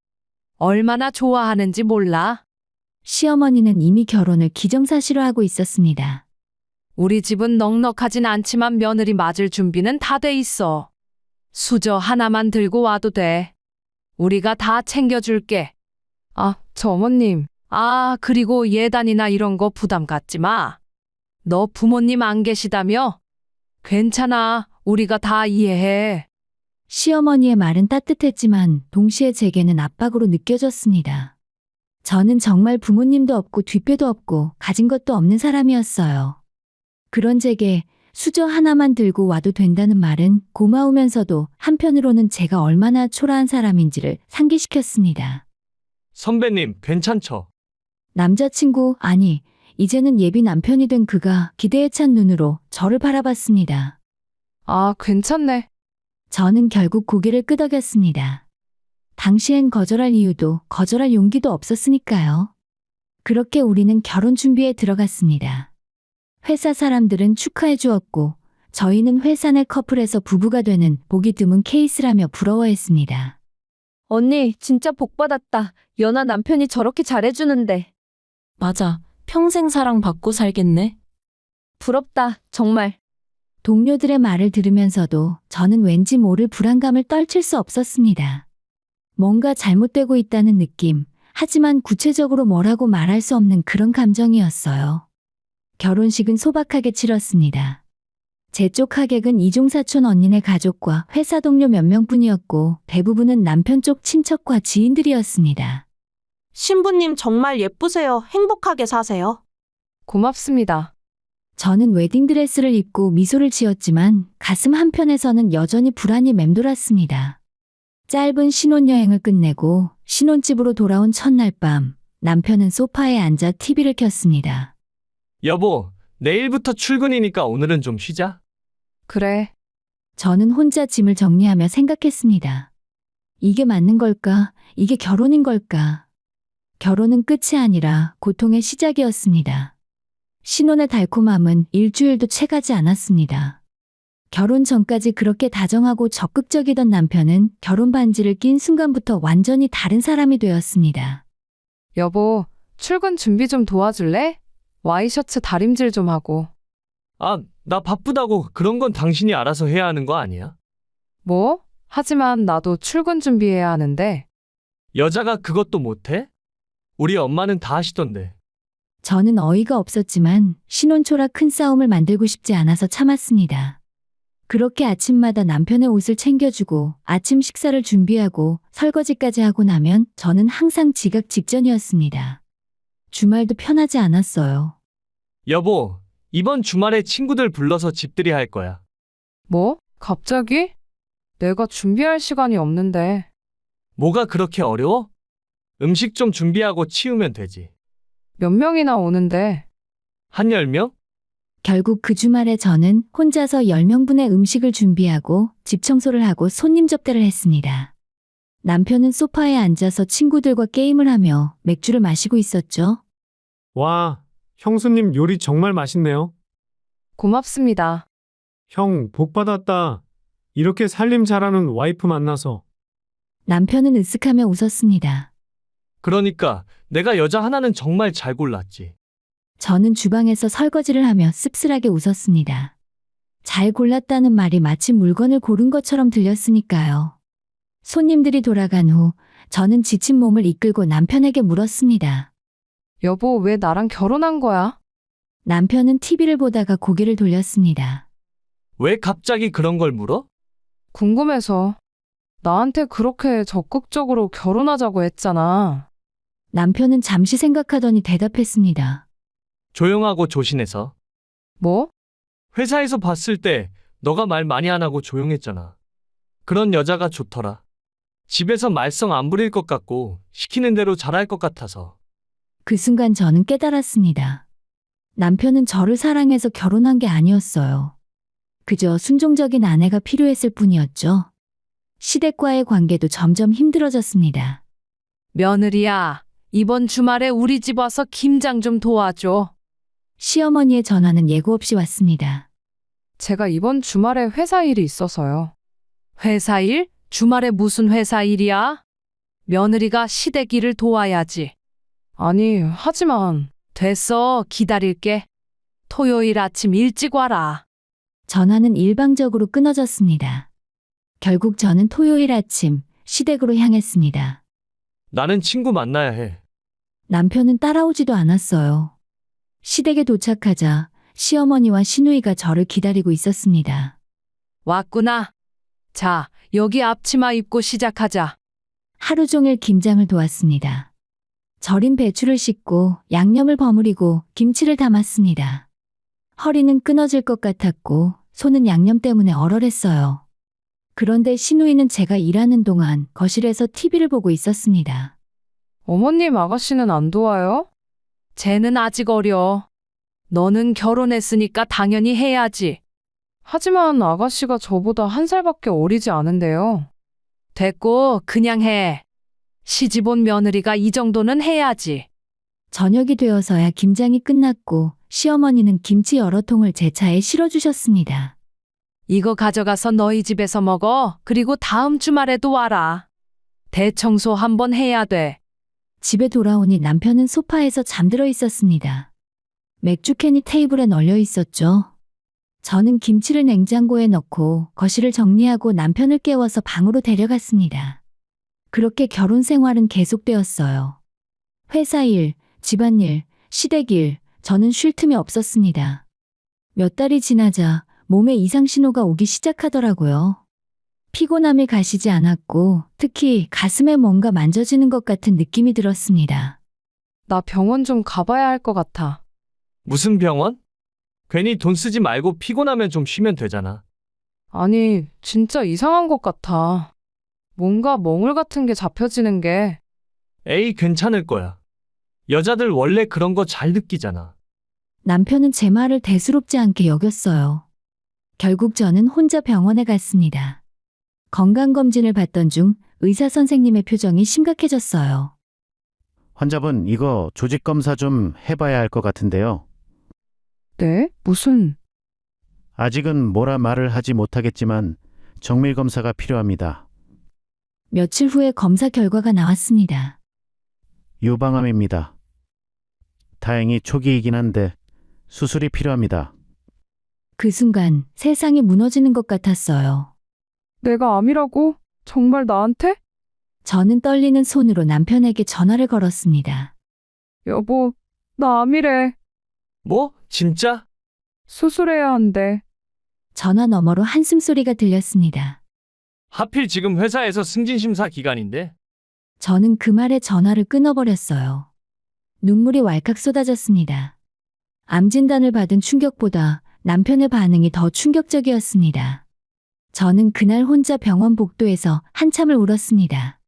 얼마나 좋아하는지 몰라? 시어머니는 이미 결혼을 기정사실화하고 있었습니다. 우리 집은 넉넉하진 않지만 며느리 맞을 준비는 다 돼 있어. 수저 하나만 들고 와도 돼. 우리가 다 챙겨줄게. 아, 저 어머님. 아, 그리고 예단이나 이런 거 부담 갖지 마. 너 부모님 안 계시다며? 괜찮아. 우리가 다 이해해. 시어머니의 말은 따뜻했지만 동시에 제게는 압박으로 느껴졌습니다. 저는 정말 부모님도 없고 뒷배도 없고 가진 것도 없는 사람이었어요. 그런 제게 수저 하나만 들고 와도 된다는 말은 고마우면서도 한편으로는 제가 얼마나 초라한 사람인지를 상기시켰습니다. 선배님, 괜찮죠? 남자친구, 아니, 이제는 예비 남편이 된 그가 기대에 찬 눈으로 저를 바라봤습니다. 아, 괜찮네. 저는 결국 고개를 끄덕였습니다. 당시엔 거절할 이유도 거절할 용기도 없었으니까요. 그렇게 우리는 결혼 준비에 들어갔습니다. 회사 사람들은 축하해 주었고 저희는 회사 내 커플에서 부부가 되는 보기 드문 케이스라며 부러워했습니다. 언니, 진짜 복 받았다. 연하 남편이 저렇게 잘해주는데. 맞아. 평생 사랑받고 살겠네. 부럽다, 정말. 동료들의 말을 들으면서도 저는 왠지 모를 불안감을 떨칠 수 없었습니다. 뭔가 잘못되고 있다는 느낌, 하지만 구체적으로 뭐라고 말할 수 없는 그런 감정이었어요. 결혼식은 소박하게 치렀습니다. 제 쪽 하객은 이종사촌 언니네 가족과 회사 동료 몇 명뿐이었고 대부분은 남편 쪽 친척과 지인들이었습니다. 신부님 정말 예쁘세요. 행복하게 사세요. 고맙습니다. 저는 웨딩드레스를 입고 미소를 지었지만 가슴 한편에서는 여전히 불안이 맴돌았습니다. 짧은 신혼여행을 끝내고 신혼집으로 돌아온 첫날 밤, 남편은 소파에 앉아 TV를 켰습니다. 여보, 내일부터 출근이니까 오늘은 좀 쉬자. 그래. 저는 혼자 짐을 정리하며 생각했습니다. 이게 맞는 걸까? 이게 결혼인 걸까? 결혼은 끝이 아니라 고통의 시작이었습니다. 신혼의 달콤함은 일주일도 채가지 않았습니다. 결혼 전까지 그렇게 다정하고 적극적이던 남편은 결혼 반지를 낀 순간부터 완전히 다른 사람이 되었습니다. 여보, 출근 준비 좀 도와줄래? 와이셔츠 다림질 좀 하고. 아, 나 바쁘다고 그런 건 당신이 알아서 해야 하는 거 아니야? 뭐? 하지만 나도 출근 준비해야 하는데. 여자가 그것도 못해? 우리 엄마는 다 하시던데. 저는 어이가 없었지만 신혼 초라 큰 싸움을 만들고 싶지 않아서 참았습니다. 그렇게 아침마다 남편의 옷을 챙겨주고 아침 식사를 준비하고 설거지까지 하고 나면 저는 항상 지각 직전이었습니다. 주말도 편하지 않았어요. 여보, 이번 주말에 친구들 불러서 집들이 할 거야. 뭐? 갑자기? 내가 준비할 시간이 없는데. 뭐가 그렇게 어려워? 음식 좀 준비하고 치우면 되지. 몇 명이나 오는데. 한 10명? 결국 그 주말에 저는 혼자서 10명분의 음식을 준비하고 집 청소를 하고 손님 접대를 했습니다. 남편은 소파에 앉아서 친구들과 게임을 하며 맥주를 마시고 있었죠. 와, 형수님 요리 정말 맛있네요. 고맙습니다. 형, 복 받았다. 이렇게 살림 잘하는 와이프 만나서. 남편은 으쓱하며 웃었습니다. 그러니까 내가 여자 하나는 정말 잘 골랐지. 저는 주방에서 설거지를 하며 씁쓸하게 웃었습니다. 잘 골랐다는 말이 마치 물건을 고른 것처럼 들렸으니까요. 손님들이 돌아간 후 저는 지친 몸을 이끌고 남편에게 물었습니다. 여보, 왜 나랑 결혼한 거야? 남편은 TV를 보다가 고개를 돌렸습니다. 왜 갑자기 그런 걸 물어? 궁금해서. 나한테 그렇게 적극적으로 결혼하자고 했잖아. 남편은 잠시 생각하더니 대답했습니다. 조용하고 조신해서. 뭐? 회사에서 봤을 때 너가 말 많이 안 하고 조용했잖아. 그런 여자가 좋더라. 집에서 말썽 안 부릴 것 같고 시키는 대로 잘할 것 같아서. 그 순간 저는 깨달았습니다. 남편은 저를 사랑해서 결혼한 게 아니었어요. 그저 순종적인 아내가 필요했을 뿐이었죠. 시댁과의 관계도 점점 힘들어졌습니다. 며느리야, 이번 주말에 우리 집 와서 김장 좀 도와줘. 시어머니의 전화는 예고 없이 왔습니다. 제가 이번 주말에 회사 일이 있어서요. 회사 일? 주말에 무슨 회사 일이야? 며느리가 시댁 일을 도와야지. 아니, 하지만 됐어, 기다릴게. 토요일 아침 일찍 와라. 전화는 일방적으로 끊어졌습니다. 결국 저는 토요일 아침 시댁으로 향했습니다. 나는 친구 만나야 해. 남편은 따라오지도 않았어요. 시댁에 도착하자 시어머니와 시누이가 저를 기다리고 있었습니다. 왔구나. 자, 여기 앞치마 입고 시작하자. 하루 종일 김장을 도왔습니다. 절인 배추를 씻고 양념을 버무리고 김치를 담았습니다. 허리는 끊어질 것 같았고 손은 양념 때문에 얼얼했어요. 그런데 시누이는 제가 일하는 동안 거실에서 TV를 보고 있었습니다. 어머님 아가씨는 안 도와요? 쟤는 아직 어려. 너는 결혼했으니까 당연히 해야지. 하지만 아가씨가 저보다 1살밖에 어리지 않은데요. 됐고, 그냥 해. 시집 온 며느리가 이 정도는 해야지. 저녁이 되어서야 김장이 끝났고 시어머니는 김치 여러 통을 제 차에 실어주셨습니다. 이거 가져가서 너희 집에서 먹어. 그리고 다음 주말에도 와라. 대청소 한번 해야 돼. 집에 돌아오니 남편은 소파에서 잠들어 있었습니다. 맥주캔이 테이블에 널려 있었죠. 저는 김치를 냉장고에 넣고 거실을 정리하고 남편을 깨워서 방으로 데려갔습니다. 그렇게 결혼 생활은 계속되었어요. 회사 일, 집안일, 시댁 일, 저는 쉴 틈이 없었습니다. 몇 달이 지나자 몸에 이상 신호가 오기 시작하더라고요. 피곤함이 가시지 않았고 특히 가슴에 뭔가 만져지는 것 같은 느낌이 들었습니다. 나 병원 좀 가봐야 할 것 같아. 무슨 병원? 괜히 돈 쓰지 말고 피곤하면 좀 쉬면 되잖아. 아니, 진짜 이상한 것 같아. 뭔가 멍울 같은 게 잡혀지는 게. 에이, 괜찮을 거야. 여자들 원래 그런 거 잘 느끼잖아. 남편은 제 말을 대수롭지 않게 여겼어요. 결국 저는 혼자 병원에 갔습니다. 건강검진을 받던 중 의사 선생님의 표정이 심각해졌어요. 환자분, 이거 조직검사 좀 해봐야 할 것 같은데요. 네? 무슨? 아직은 뭐라 말을 하지 못하겠지만 정밀검사가 필요합니다. 며칠 후에 검사 결과가 나왔습니다. 유방암입니다. 다행히 초기이긴 한데 수술이 필요합니다. 그 순간 세상이 무너지는 것 같았어요. 내가 암이라고? 정말 나한테? 저는 떨리는 손으로 남편에게 전화를 걸었습니다. 여보, 나 암이래. 뭐? 진짜? 수술해야 한대. 전화 너머로 한숨 소리가 들렸습니다. 하필 지금 회사에서 승진심사 기간인데? 저는 그 말에 전화를 끊어버렸어요. 눈물이 왈칵 쏟아졌습니다. 암 진단을 받은 충격보다 남편의 반응이 더 충격적이었습니다. 저는 그날 혼자 병원 복도에서 한참을 울었습니다.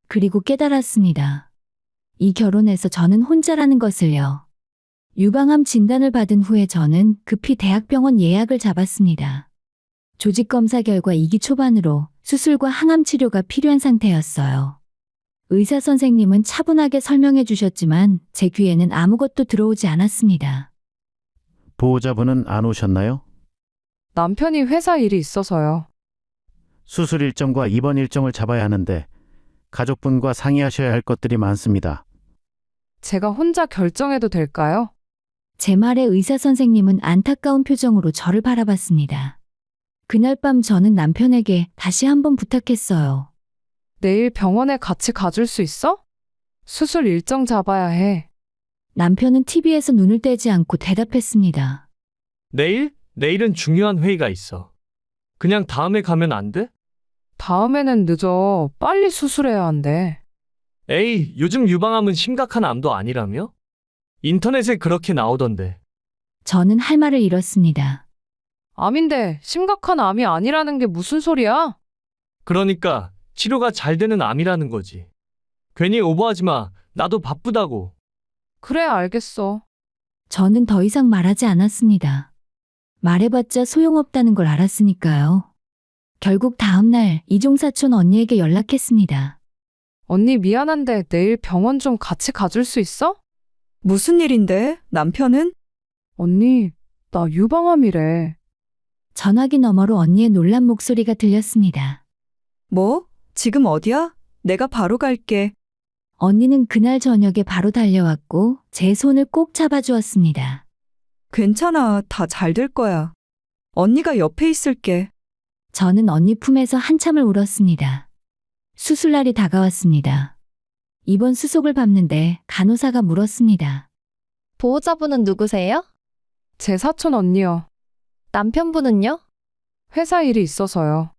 그리고 깨달았습니다. 이 결혼에서 저는 혼자라는 것을요. 유방암 진단을 받은 후에 저는 급히 대학병원 예약을 잡았습니다. 조직검사 결과 2기 초반으로 수술과 항암 치료가 필요한 상태였어요. 의사 선생님은 차분하게 설명해 주셨지만 제 귀에는 아무것도 들어오지 않았습니다. 보호자분은 안 오셨나요? 남편이 회사 일이 있어서요. 수술 일정과 입원 일정을 잡아야 하는데 가족분과 상의하셔야 할 것들이 많습니다. 제가 혼자 결정해도 될까요? 제 말에 의사 선생님은 안타까운 표정으로 저를 바라봤습니다. 그날 밤 저는 남편에게 다시 한번 부탁했어요. 내일 병원에 같이 가줄 수 있어? 수술 일정 잡아야 해. 남편은 TV에서 눈을 떼지 않고 대답했습니다. 내일? 내일은 중요한 회의가 있어. 그냥 다음에 가면 안 돼? 다음에는 늦어. 빨리 수술해야 한대. 에이, 요즘 유방암은 심각한 암도 아니라며? 인터넷에 그렇게 나오던데. 저는 할 말을 잃었습니다. 암인데 심각한 암이 아니라는 게 무슨 소리야? 그러니까 치료가 잘 되는 암이라는 거지. 괜히 오버하지 마. 나도 바쁘다고. 그래, 알겠어. 저는 더 이상 말하지 않았습니다. 말해봤자 소용없다는 걸 알았으니까요. 결국 다음날 이종사촌 언니에게 연락했습니다. 언니 미안한데 내일 병원 좀 같이 가줄 수 있어? 무슨 일인데? 남편은? 언니, 나 유방암이래. 전화기 너머로 언니의 놀란 목소리가 들렸습니다. 뭐? 지금 어디야? 내가 바로 갈게. 언니는 그날 저녁에 바로 달려왔고 제 손을 꼭 잡아주었습니다. 괜찮아. 다 잘 될 거야. 언니가 옆에 있을게. 저는 언니 품에서 한참을 울었습니다. 수술날이 다가왔습니다. 입원 수속을 밟는데 간호사가 물었습니다. 보호자분은 누구세요? 제 사촌 언니요. 남편분은요? 회사 일이 있어서요.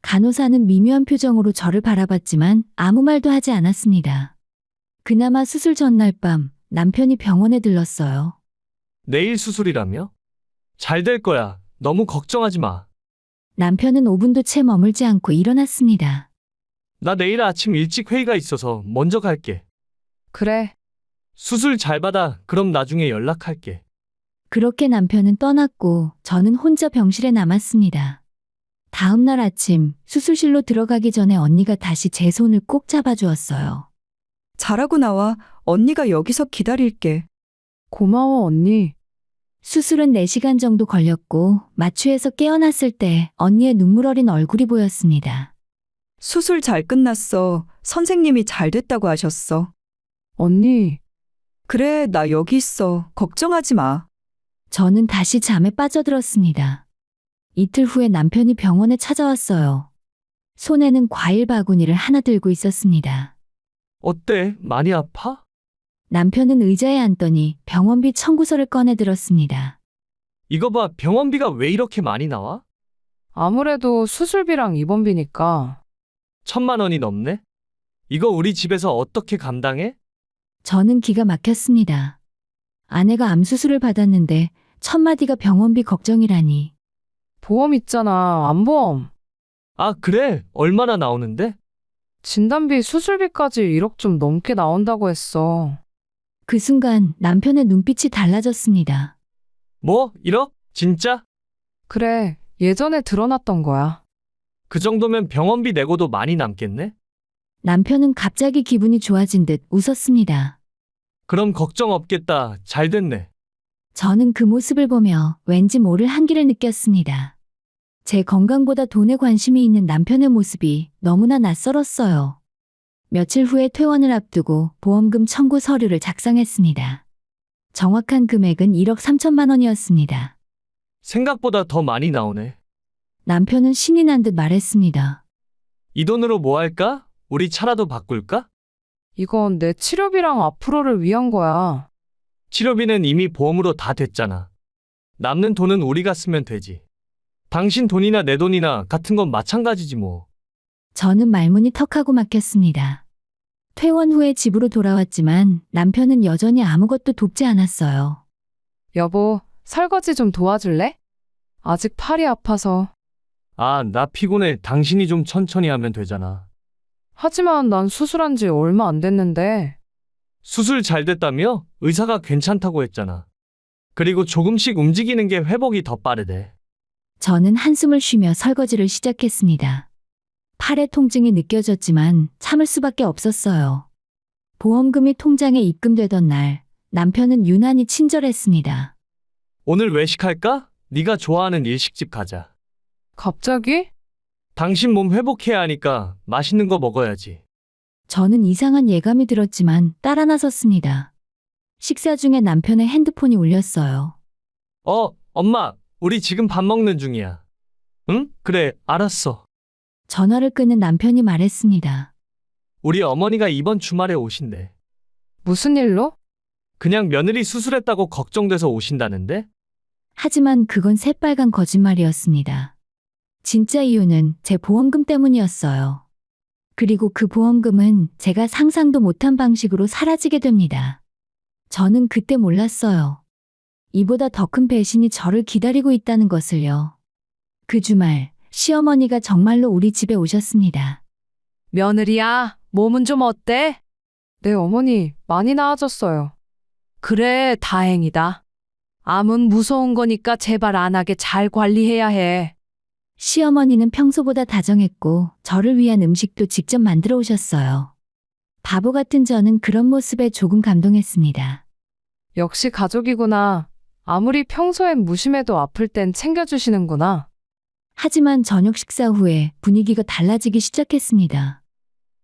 간호사는 미묘한 표정으로 저를 바라봤지만 아무 말도 하지 않았습니다. 그나마 수술 전날 밤 남편이 병원에 들렀어요. 내일 수술이라며? 잘 될 거야. 너무 걱정하지 마. 남편은 5분도 채 머물지 않고 일어났습니다. 나 내일 아침 일찍 회의가 있어서 먼저 갈게. 그래. 수술 잘 받아. 그럼 나중에 연락할게. 그렇게 남편은 떠났고 저는 혼자 병실에 남았습니다. 다음 날 아침 수술실로 들어가기 전에 언니가 다시 제 손을 꼭 잡아주었어요. 잘하고 나와. 언니가 여기서 기다릴게. 고마워, 언니. 수술은 4시간 정도 걸렸고 마취해서 깨어났을 때 언니의 눈물 어린 얼굴이 보였습니다. 수술 잘 끝났어. 선생님이 잘 됐다고 하셨어. 언니, 그래, 나 여기 있어. 걱정하지 마. 저는 다시 잠에 빠져들었습니다. 이틀 후에 남편이 병원에 찾아왔어요. 손에는 과일 바구니를 하나 들고 있었습니다. 어때? 많이 아파? 남편은 의자에 앉더니 병원비 청구서를 꺼내 들었습니다. 이거 봐. 병원비가 왜 이렇게 많이 나와? 아무래도 수술비랑 입원비니까. 1,000만 원이 넘네? 이거 우리 집에서 어떻게 감당해? 저는 기가 막혔습니다. 아내가 암 수술을 받았는데 첫마디가 병원비 걱정이라니. 보험 있잖아, 암보험. 아, 그래? 얼마나 나오는데? 진단비, 수술비까지 1억 좀 넘게 나온다고 했어. 그 순간 남편의 눈빛이 달라졌습니다. 뭐? 1억? 진짜? 그래, 예전에 드러났던 거야. 그 정도면 병원비 내고도 많이 남겠네? 남편은 갑자기 기분이 좋아진 듯 웃었습니다. 그럼 걱정 없겠다. 잘 됐네. 저는 그 모습을 보며 왠지 모를 한기를 느꼈습니다. 제 건강보다 돈에 관심이 있는 남편의 모습이 너무나 낯설었어요. 며칠 후에 퇴원을 앞두고 보험금 청구 서류를 작성했습니다. 정확한 금액은 1억 3천만 원이었습니다. 생각보다 더 많이 나오네. 남편은 신이 난 듯 말했습니다. 이 돈으로 뭐 할까? 우리 차라도 바꿀까? 이건 내 치료비랑 앞으로를 위한 거야. 치료비는 이미 보험으로 다 됐잖아. 남는 돈은 우리가 쓰면 되지. 당신 돈이나 내 돈이나 같은 건 마찬가지지 뭐. 저는 말문이 턱하고 막혔습니다. 퇴원 후에 집으로 돌아왔지만 남편은 여전히 아무것도 돕지 않았어요. 여보, 설거지 좀 도와줄래? 아직 팔이 아파서. 아, 나 피곤해. 당신이 좀 천천히 하면 되잖아. 하지만 난 수술한 지 얼마 안 됐는데. 수술 잘 됐다며? 의사가 괜찮다고 했잖아. 그리고 조금씩 움직이는 게 회복이 더 빠르대. 저는 한숨을 쉬며 설거지를 시작했습니다. 팔의 통증이 느껴졌지만 참을 수밖에 없었어요. 보험금이 통장에 입금되던 날, 남편은 유난히 친절했습니다. 오늘 외식할까? 네가 좋아하는 일식집 가자. 갑자기? 당신 몸 회복해야 하니까 맛있는 거 먹어야지. 저는 이상한 예감이 들었지만 따라 나섰습니다. 식사 중에 남편의 핸드폰이 울렸어요. 엄마, 우리 지금 밥 먹는 중이야. 응? 그래, 알았어. 전화를 끊은 남편이 말했습니다. 우리 어머니가 이번 주말에 오신대. 무슨 일로? 그냥 며느리 수술했다고 걱정돼서 오신다는데? 하지만 그건 새빨간 거짓말이었습니다. 진짜 이유는 제 보험금 때문이었어요. 그리고 그 보험금은 제가 상상도 못한 방식으로 사라지게 됩니다. 저는 그때 몰랐어요. 이보다 더 큰 배신이 저를 기다리고 있다는 것을요. 그 주말, 시어머니가 정말로 우리 집에 오셨습니다. 며느리야, 몸은 좀 어때? 네, 어머니, 많이 나아졌어요. 그래, 다행이다. 암은 무서운 거니까 제발 안 하게 잘 관리해야 해. 시어머니는 평소보다 다정했고 저를 위한 음식도 직접 만들어 오셨어요. 바보 같은 저는 그런 모습에 조금 감동했습니다. 역시 가족이구나. 아무리 평소엔 무심해도 아플 땐 챙겨주시는구나. 하지만 저녁 식사 후에 분위기가 달라지기 시작했습니다.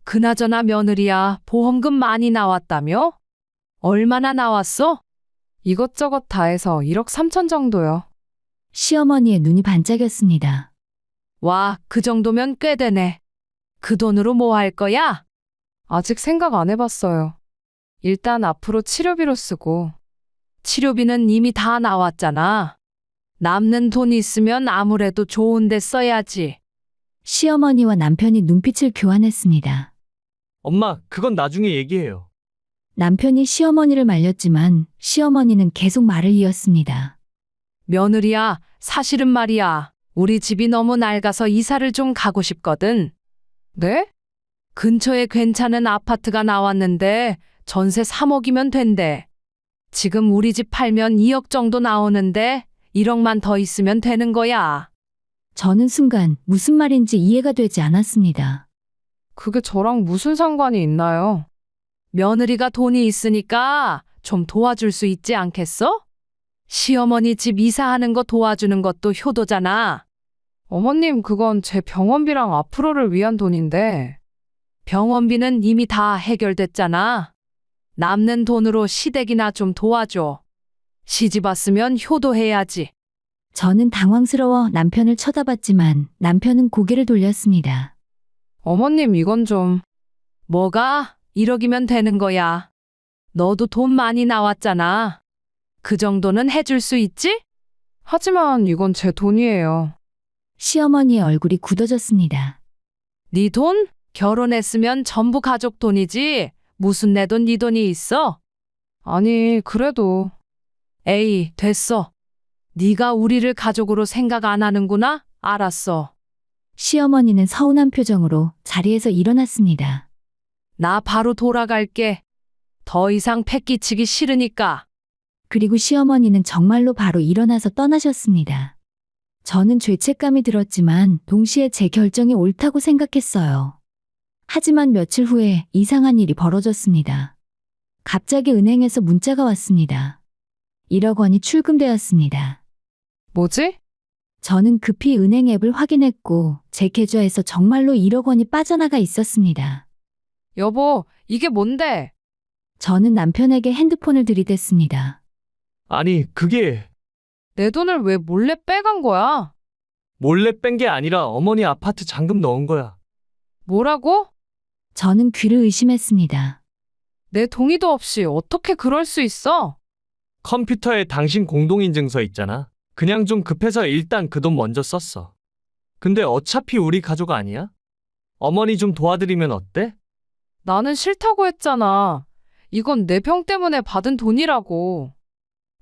그나저나 며느리야, 보험금 많이 나왔다며? 얼마나 나왔어? 이것저것 다 해서 1억 3천 정도요. 시어머니의 눈이 반짝였습니다. 와, 그 정도면 꽤 되네. 그 돈으로 뭐 할 거야? 아직 생각 안 해봤어요. 일단 앞으로 치료비로 쓰고. 치료비는 이미 다 나왔잖아. 남는 돈 있으면 아무래도 좋은 데 써야지. 시어머니와 남편이 눈빛을 교환했습니다. 엄마, 그건 나중에 얘기해요. 남편이 시어머니를 말렸지만 시어머니는 계속 말을 이었습니다. 며느리야, 사실은 말이야. 우리 집이 너무 낡아서 이사를 좀 가고 싶거든. 네? 근처에 괜찮은 아파트가 나왔는데 전세 3억이면 된대. 지금 우리 집 팔면 2억 정도 나오는데 1억만 더 있으면 되는 거야. 저는 순간 무슨 말인지 이해가 되지 않았습니다. 그게 저랑 무슨 상관이 있나요? 며느리가 돈이 있으니까 좀 도와줄 수 있지 않겠어? 시어머니 집 이사하는 거 도와주는 것도 효도잖아. 어머님, 그건 제 병원비랑 앞으로를 위한 돈인데. 병원비는 이미 다 해결됐잖아. 남는 돈으로 시댁이나 좀 도와줘. 시집 왔으면 효도해야지. 저는 당황스러워 남편을 쳐다봤지만 남편은 고개를 돌렸습니다. 어머님, 이건 좀. 뭐가? 1억이면 되는 거야. 너도 돈 많이 나왔잖아. 그 정도는 해줄 수 있지? 하지만 이건 제 돈이에요. 시어머니의 얼굴이 굳어졌습니다. 네 돈? 결혼했으면 전부 가족 돈이지. 무슨 내 돈, 네 돈이 있어? 아니, 그래도. 에이, 됐어. 네가 우리를 가족으로 생각 안 하는구나? 알았어. 시어머니는 서운한 표정으로 자리에서 일어났습니다. 나 바로 돌아갈게. 더 이상 패 끼치기 싫으니까. 그리고 시어머니는 정말로 바로 일어나서 떠나셨습니다. 저는 죄책감이 들었지만 동시에 제 결정이 옳다고 생각했어요. 하지만 며칠 후에 이상한 일이 벌어졌습니다. 갑자기 은행에서 문자가 왔습니다. 1억 원이 출금되었습니다. 뭐지? 저는 급히 은행 앱을 확인했고 제 계좌에서 정말로 1억 원이 빠져나가 있었습니다. 여보, 이게 뭔데? 저는 남편에게 핸드폰을 들이댔습니다. 아니, 그게 내 돈을 왜 몰래 빼간 거야? 몰래 뺀 게 아니라 어머니 아파트 잔금 넣은 거야. 뭐라고? 저는 귀를 의심했습니다. 내 동의도 없이 어떻게 그럴 수 있어? 컴퓨터에 당신 공동인증서 있잖아. 그냥 좀 급해서 일단 그 돈 먼저 썼어. 근데 어차피 우리 가족 아니야? 어머니 좀 도와드리면 어때? 나는 싫다고 했잖아. 이건 내 병 때문에 받은 돈이라고.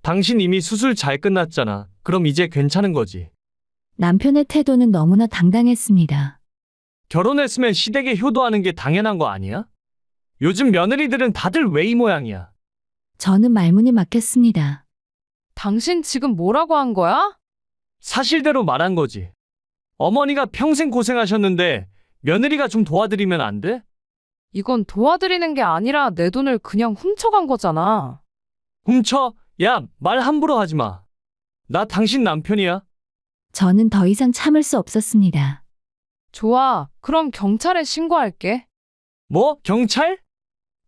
당신 이미 수술 잘 끝났잖아. 그럼 이제 괜찮은 거지. 남편의 태도는 너무나 당당했습니다. 결혼했으면 시댁에 효도하는 게 당연한 거 아니야? 요즘 며느리들은 다들 왜 이 모양이야? 저는 말문이 막혔습니다. 당신 지금 뭐라고 한 거야? 사실대로 말한 거지. 어머니가 평생 고생하셨는데 며느리가 좀 도와드리면 안 돼? 이건 도와드리는 게 아니라 내 돈을 그냥 훔쳐간 거잖아. 훔쳐? 야, 말 함부로 하지 마. 나 당신 남편이야. 저는 더 이상 참을 수 없었습니다. 좋아, 그럼 경찰에 신고할게. 뭐? 경찰?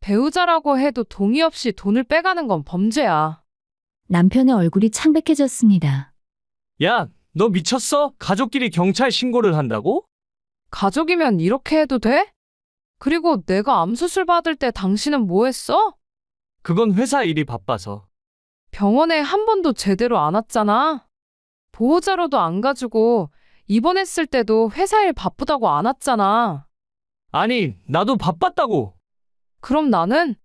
배우자라고 해도 동의 없이 돈을 빼가는 건 범죄야. 남편의 얼굴이 창백해졌습니다. 야, 너 미쳤어? 가족끼리 경찰 신고를 한다고? 가족이면 이렇게 해도 돼? 그리고 내가 암수술 받을 때 당신은 뭐 했어? 그건 회사 일이 바빠서. 병원에 한 번도 제대로 안 왔잖아. 보호자료도 안 가지고 입원했을 때도 회사 일 바쁘다고 안 왔잖아. 아니, 나도 바빴다고. 그럼 나는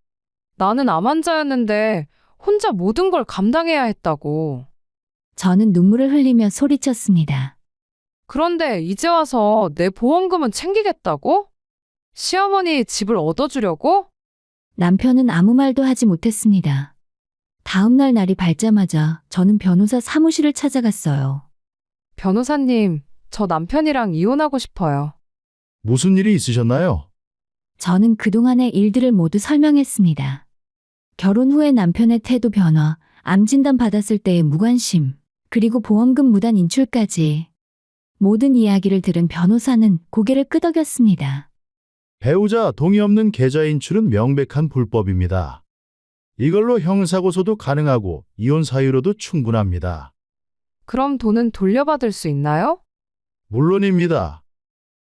암 환자였는데 혼자 모든 걸 감당해야 했다고. 저는 눈물을 흘리며 소리쳤습니다. 그런데 이제 와서 내 보험금은 챙기겠다고? 시어머니 집을 얻어주려고? 남편은 아무 말도 하지 못했습니다. 다음 날 날이 밝자마자 저는 변호사 사무실을 찾아갔어요. 변호사님, 저 남편이랑 이혼하고 싶어요. 무슨 일이 있으셨나요? 저는 그동안의 일들을 모두 설명했습니다. 결혼 후에 남편의 태도 변화, 암 진단 받았을 때의 무관심, 그리고 보험금 무단 인출까지. 모든 이야기를 들은 변호사는 고개를 끄덕였습니다. 배우자 동의 없는 계좌 인출은 명백한 불법입니다. 이걸로 형사고소도 가능하고 이혼 사유로도 충분합니다. 그럼 돈은 돌려받을 수 있나요? 물론입니다.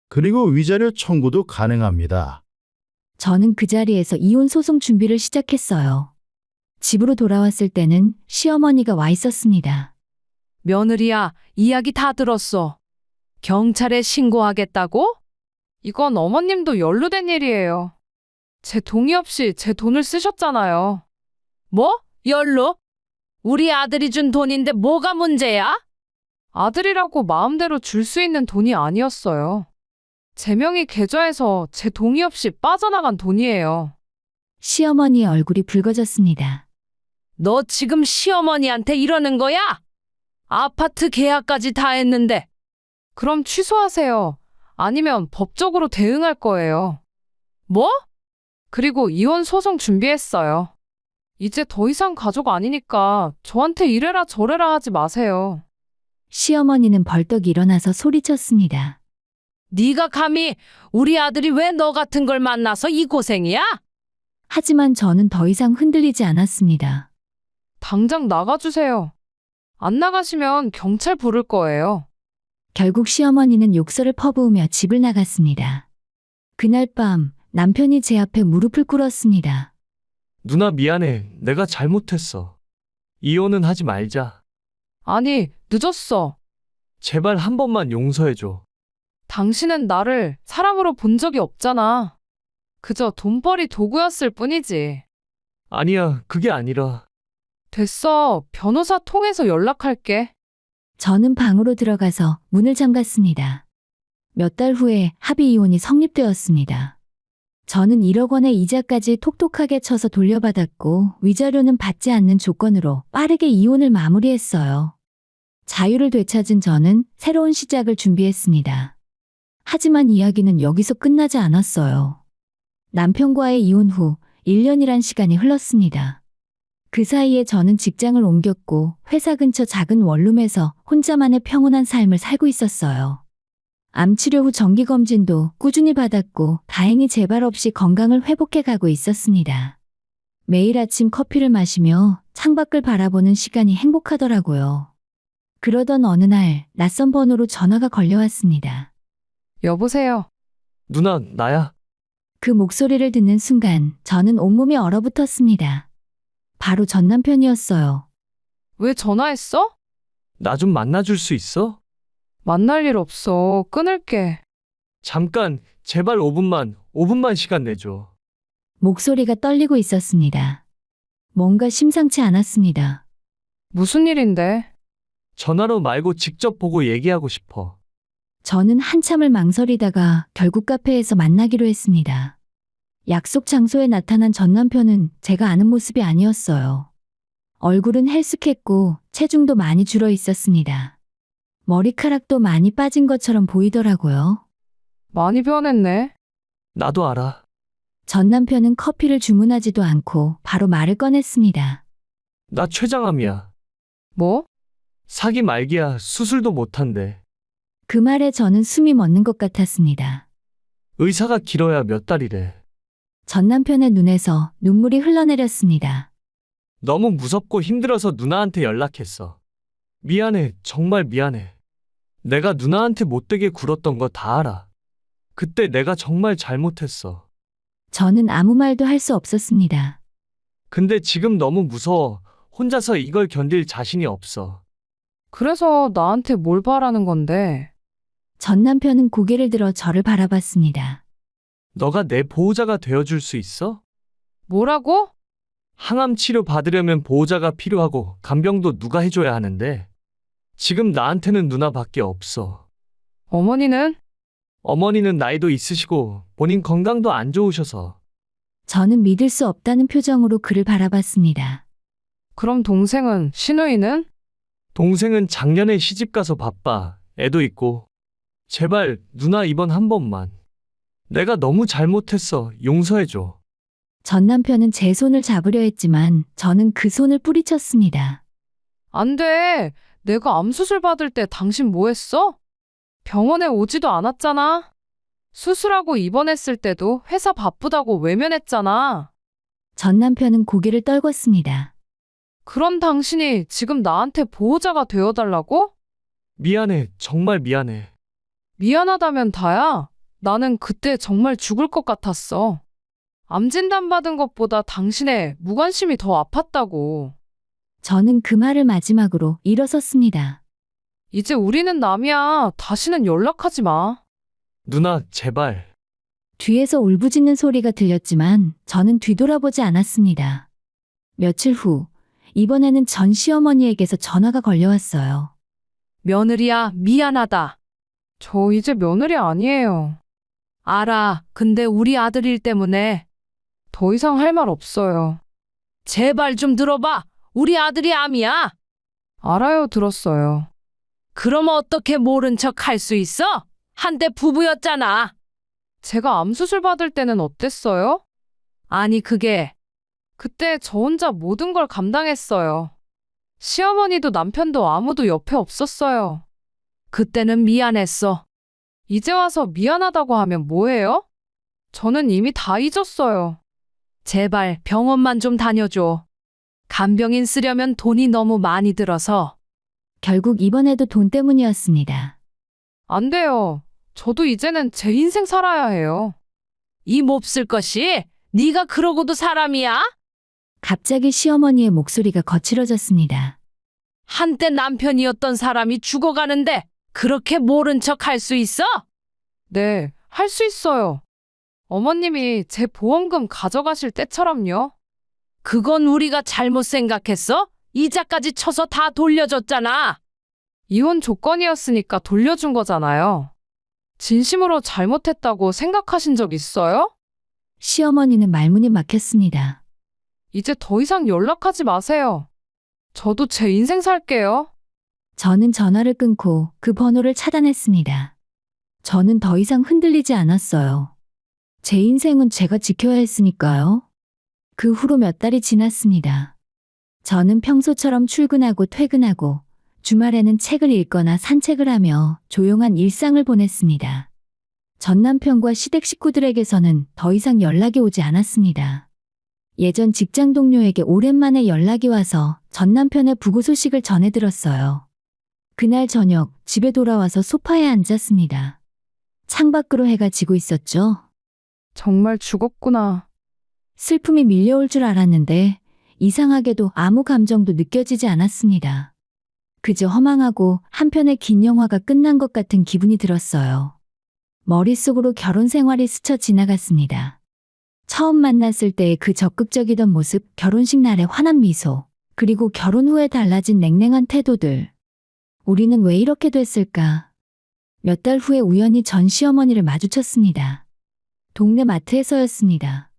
그리고 위자료 청구도 가능합니다. 저는 그 자리에서 이혼 소송 준비를 시작했어요. 집으로 돌아왔을 때는 시어머니가 와 있었습니다. 며느리야, 이야기 다 들었어. 경찰에 신고하겠다고? 이건 어머님도 연루된 일이에요. 제 동의 없이 제 돈을 쓰셨잖아요. 뭐? 연루? 우리 아들이 준 돈인데 뭐가 문제야? 아들이라고 마음대로 줄 수 있는 돈이 아니었어요. 제 명의 계좌에서 제 동의 없이 빠져나간 돈이에요. 시어머니의 얼굴이 붉어졌습니다. 너 지금 시어머니한테 이러는 거야? 아파트 계약까지 다 했는데. 그럼 취소하세요. 아니면 법적으로 대응할 거예요. 뭐? 그리고 이혼 소송 준비했어요. 이제 더 이상 가족 아니니까 저한테 이래라 저래라 하지 마세요. 시어머니는 벌떡 일어나서 소리쳤습니다. 네가 감히 우리 아들이 왜 너 같은 걸 만나서 이 고생이야? 하지만 저는 더 이상 흔들리지 않았습니다. 당장 나가주세요. 안 나가시면 경찰 부를 거예요. 결국 시어머니는 욕설을 퍼부으며 집을 나갔습니다. 그날 밤 남편이 제 앞에 무릎을 꿇었습니다. 누나 미안해. 내가 잘못했어. 이혼은 하지 말자. 아니, 늦었어. 제발 한 번만 용서해줘. 당신은 나를 사람으로 본 적이 없잖아. 그저 돈벌이 도구였을 뿐이지. 아니야, 그게 아니라. 됐어. 변호사 통해서 연락할게. 저는 방으로 들어가서 문을 잠갔습니다. 몇 달 후에 합의 이혼이 성립되었습니다. 저는 1억 원의 이자까지 톡톡하게 쳐서 돌려받았고 위자료는 받지 않는 조건으로 빠르게 이혼을 마무리했어요. 자유를 되찾은 저는 새로운 시작을 준비했습니다. 하지만 이야기는 여기서 끝나지 않았어요. 남편과의 이혼 후 1년이란 시간이 흘렀습니다. 그 사이에 저는 직장을 옮겼고 회사 근처 작은 원룸에서 혼자만의 평온한 삶을 살고 있었어요. 암 치료 후 정기검진도 꾸준히 받았고 다행히 재발 없이 건강을 회복해 가고 있었습니다. 매일 아침 커피를 마시며 창밖을 바라보는 시간이 행복하더라고요. 그러던 어느 날 낯선 번호로 전화가 걸려왔습니다. 여보세요. 누나, 나야. 그 목소리를 듣는 순간 저는 온몸이 얼어붙었습니다. 바로 전 남편이었어요. 왜 전화했어? 나 좀 만나줄 수 있어? 만날 일 없어. 끊을게. 잠깐, 제발 5분만 시간 내줘. 목소리가 떨리고 있었습니다. 뭔가 심상치 않았습니다. 무슨 일인데? 전화로 말고 직접 보고 얘기하고 싶어. 저는 한참을 망설이다가 결국 카페에서 만나기로 했습니다. 약속 장소에 나타난 전 남편은 제가 아는 모습이 아니었어요. 얼굴은 헬쓱했고 체중도 많이 줄어 있었습니다. 머리카락도 많이 빠진 것처럼 보이더라고요. 많이 변했네. 나도 알아. 전 남편은 커피를 주문하지도 않고 바로 말을 꺼냈습니다. 나 췌장암이야. 뭐? 사기 말기야. 수술도 못한대. 그 말에 저는 숨이 멎는 것 같았습니다. 의사가 길어야 몇 달이래. 전 남편의 눈에서 눈물이 흘러내렸습니다. 너무 무섭고 힘들어서 누나한테 연락했어. 미안해. 정말 미안해. 내가 누나한테 못되게 굴었던 거 다 알아. 그때 내가 정말 잘못했어. 저는 아무 말도 할 수 없었습니다. 근데 지금 너무 무서워. 혼자서 이걸 견딜 자신이 없어. 그래서 나한테 뭘 바라는 건데? 전 남편은 고개를 들어 저를 바라봤습니다. 너가 내 보호자가 되어줄 수 있어? 뭐라고? 항암 치료 받으려면 보호자가 필요하고 간병도 누가 해줘야 하는데 지금 나한테는 누나밖에 없어. 어머니는? 어머니는 나이도 있으시고 본인 건강도 안 좋으셔서. 저는 믿을 수 없다는 표정으로 그를 바라봤습니다. 그럼 동생은, 신우이는? 동생은 작년에 시집가서 바빠. 애도 있고. 제발 누나 이번 한 번만. 내가 너무 잘못했어. 용서해줘. 전 남편은 제 손을 잡으려 했지만 저는 그 손을 뿌리쳤습니다. 안 돼. 내가 암 수술 받을 때 당신 뭐 했어? 병원에 오지도 않았잖아. 수술하고 입원했을 때도 회사 바쁘다고 외면했잖아. 전 남편은 고개를 떨궜습니다. 그런 당신이 지금 나한테 보호자가 되어달라고? 미안해. 정말 미안해. 미안하다면 다야. 나는 그때 정말 죽을 것 같았어. 암 진단 받은 것보다 당신의 무관심이 더 아팠다고. 저는 그 말을 마지막으로 일어섰습니다. 이제 우리는 남이야. 다시는 연락하지 마. 누나, 제발. 뒤에서 울부짖는 소리가 들렸지만 저는 뒤돌아보지 않았습니다. 며칠 후, 이번에는 전 시어머니에게서 전화가 걸려왔어요. 며느리야, 미안하다. 저 이제 며느리 아니에요. 알아. 근데 우리 아들 일 때문에. 더 이상 할 말 없어요. 제발 좀 들어봐. 우리 아들이 암이야. 알아요, 들었어요. 그럼 어떻게 모른 척 할 수 있어? 한때 부부였잖아. 제가 암 수술 받을 때는 어땠어요? 아니, 그게 그때 저 혼자 모든 걸 감당했어요. 시어머니도 남편도 아무도 옆에 없었어요. 그때는 미안했어. 이제 와서 미안하다고 하면 뭐해요? 저는 이미 다 잊었어요. 제발 병원만 좀 다녀줘. 간병인 쓰려면 돈이 너무 많이 들어서. 결국 이번에도 돈 때문이었습니다. 안 돼요. 저도 이제는 제 인생 살아야 해요. 이 몹쓸 것이 네가 그러고도 사람이야? 갑자기 시어머니의 목소리가 거칠어졌습니다. 한때 남편이었던 사람이 죽어가는데 그렇게 모른 척 할 수 있어? 네, 할 수 있어요. 어머님이 제 보험금 가져가실 때처럼요. 그건 우리가 잘못 생각했어? 이자까지 쳐서 다 돌려줬잖아. 이혼 조건이었으니까 돌려준 거잖아요. 진심으로 잘못했다고 생각하신 적 있어요? 시어머니는 말문이 막혔습니다. 이제 더 이상 연락하지 마세요. 저도 제 인생 살게요. 저는 전화를 끊고 그 번호를 차단했습니다. 저는 더 이상 흔들리지 않았어요. 제 인생은 제가 지켜야 했으니까요. 그 후로 몇 달이 지났습니다. 저는 평소처럼 출근하고 퇴근하고 주말에는 책을 읽거나 산책을 하며 조용한 일상을 보냈습니다. 전 남편과 시댁 식구들에게서는 더 이상 연락이 오지 않았습니다. 예전 직장 동료에게 오랜만에 연락이 와서 전 남편의 부고 소식을 전해 들었어요. 그날 저녁 집에 돌아와서 소파에 앉았습니다. 창밖으로 해가 지고 있었죠. 정말 죽었구나. 슬픔이 밀려올 줄 알았는데 이상하게도 아무 감정도 느껴지지 않았습니다. 그저 허망하고 한편의 긴 영화가 끝난 것 같은 기분이 들었어요. 머릿속으로 결혼 생활이 스쳐 지나갔습니다. 처음 만났을 때의 그 적극적이던 모습, 결혼식 날의 환한 미소, 그리고 결혼 후에 달라진 냉랭한 태도들. 우리는 왜 이렇게 됐을까? 몇 달 후에 우연히 전 시어머니를 마주쳤습니다. 동네 마트에서였습니다.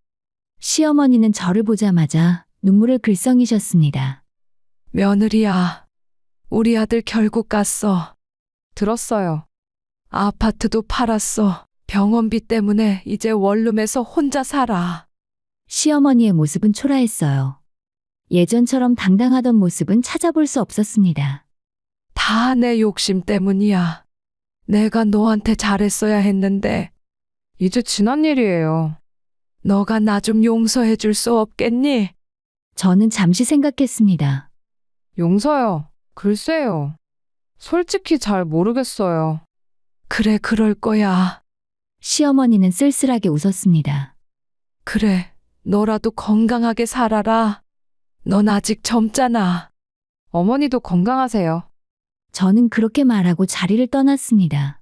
시어머니는 저를 보자마자 눈물을 글썽이셨습니다. 며느리야, 우리 아들 결국 갔어. 들었어요. 아파트도 팔았어. 병원비 때문에 이제 원룸에서 혼자 살아. 시어머니의 모습은 초라했어요. 예전처럼 당당하던 모습은 찾아볼 수 없었습니다. 다 내 욕심 때문이야. 내가 너한테 잘했어야 했는데. 이제 지난 일이에요. 너가 나 좀 용서해 줄 수 없겠니? 저는 잠시 생각했습니다. 용서요. 글쎄요. 솔직히 잘 모르겠어요. 그래, 그럴 거야. 시어머니는 쓸쓸하게 웃었습니다. 그래, 너라도 건강하게 살아라. 넌 아직 젊잖아. 어머니도 건강하세요. 저는 그렇게 말하고 자리를 떠났습니다.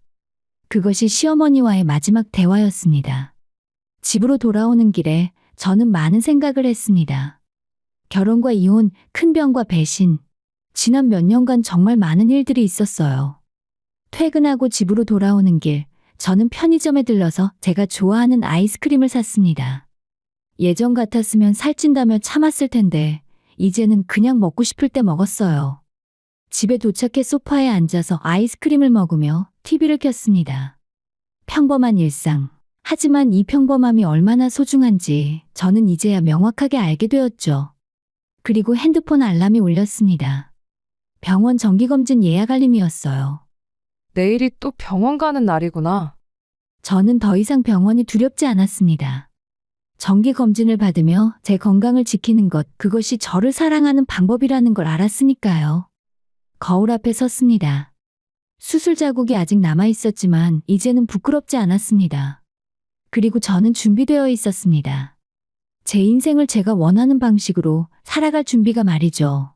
그것이 시어머니와의 마지막 대화였습니다. 집으로 돌아오는 길에 저는 많은 생각을 했습니다. 결혼과 이혼, 큰 병과 배신. 지난 몇 년간 정말 많은 일들이 있었어요. 퇴근하고 집으로 돌아오는 길, 저는 편의점에 들러서 제가 좋아하는 아이스크림을 샀습니다. 예전 같았으면 살찐다며 참았을 텐데, 이제는 그냥 먹고 싶을 때 먹었어요. 집에 도착해 소파에 앉아서 아이스크림을 먹으며 TV를 켰습니다. 평범한 일상. 하지만 이 평범함이 얼마나 소중한지 저는 이제야 명확하게 알게 되었죠. 그리고 핸드폰 알람이 울렸습니다. 병원 정기검진 예약 알림이었어요. 내일이 또 병원 가는 날이구나. 저는 더 이상 병원이 두렵지 않았습니다. 정기검진을 받으며 제 건강을 지키는 것, 그것이 저를 사랑하는 방법이라는 걸 알았으니까요. 거울 앞에 섰습니다. 수술 자국이 아직 남아 있었지만 이제는 부끄럽지 않았습니다. 그리고 저는 준비되어 있었습니다. 제 인생을 제가 원하는 방식으로 살아갈 준비가 말이죠.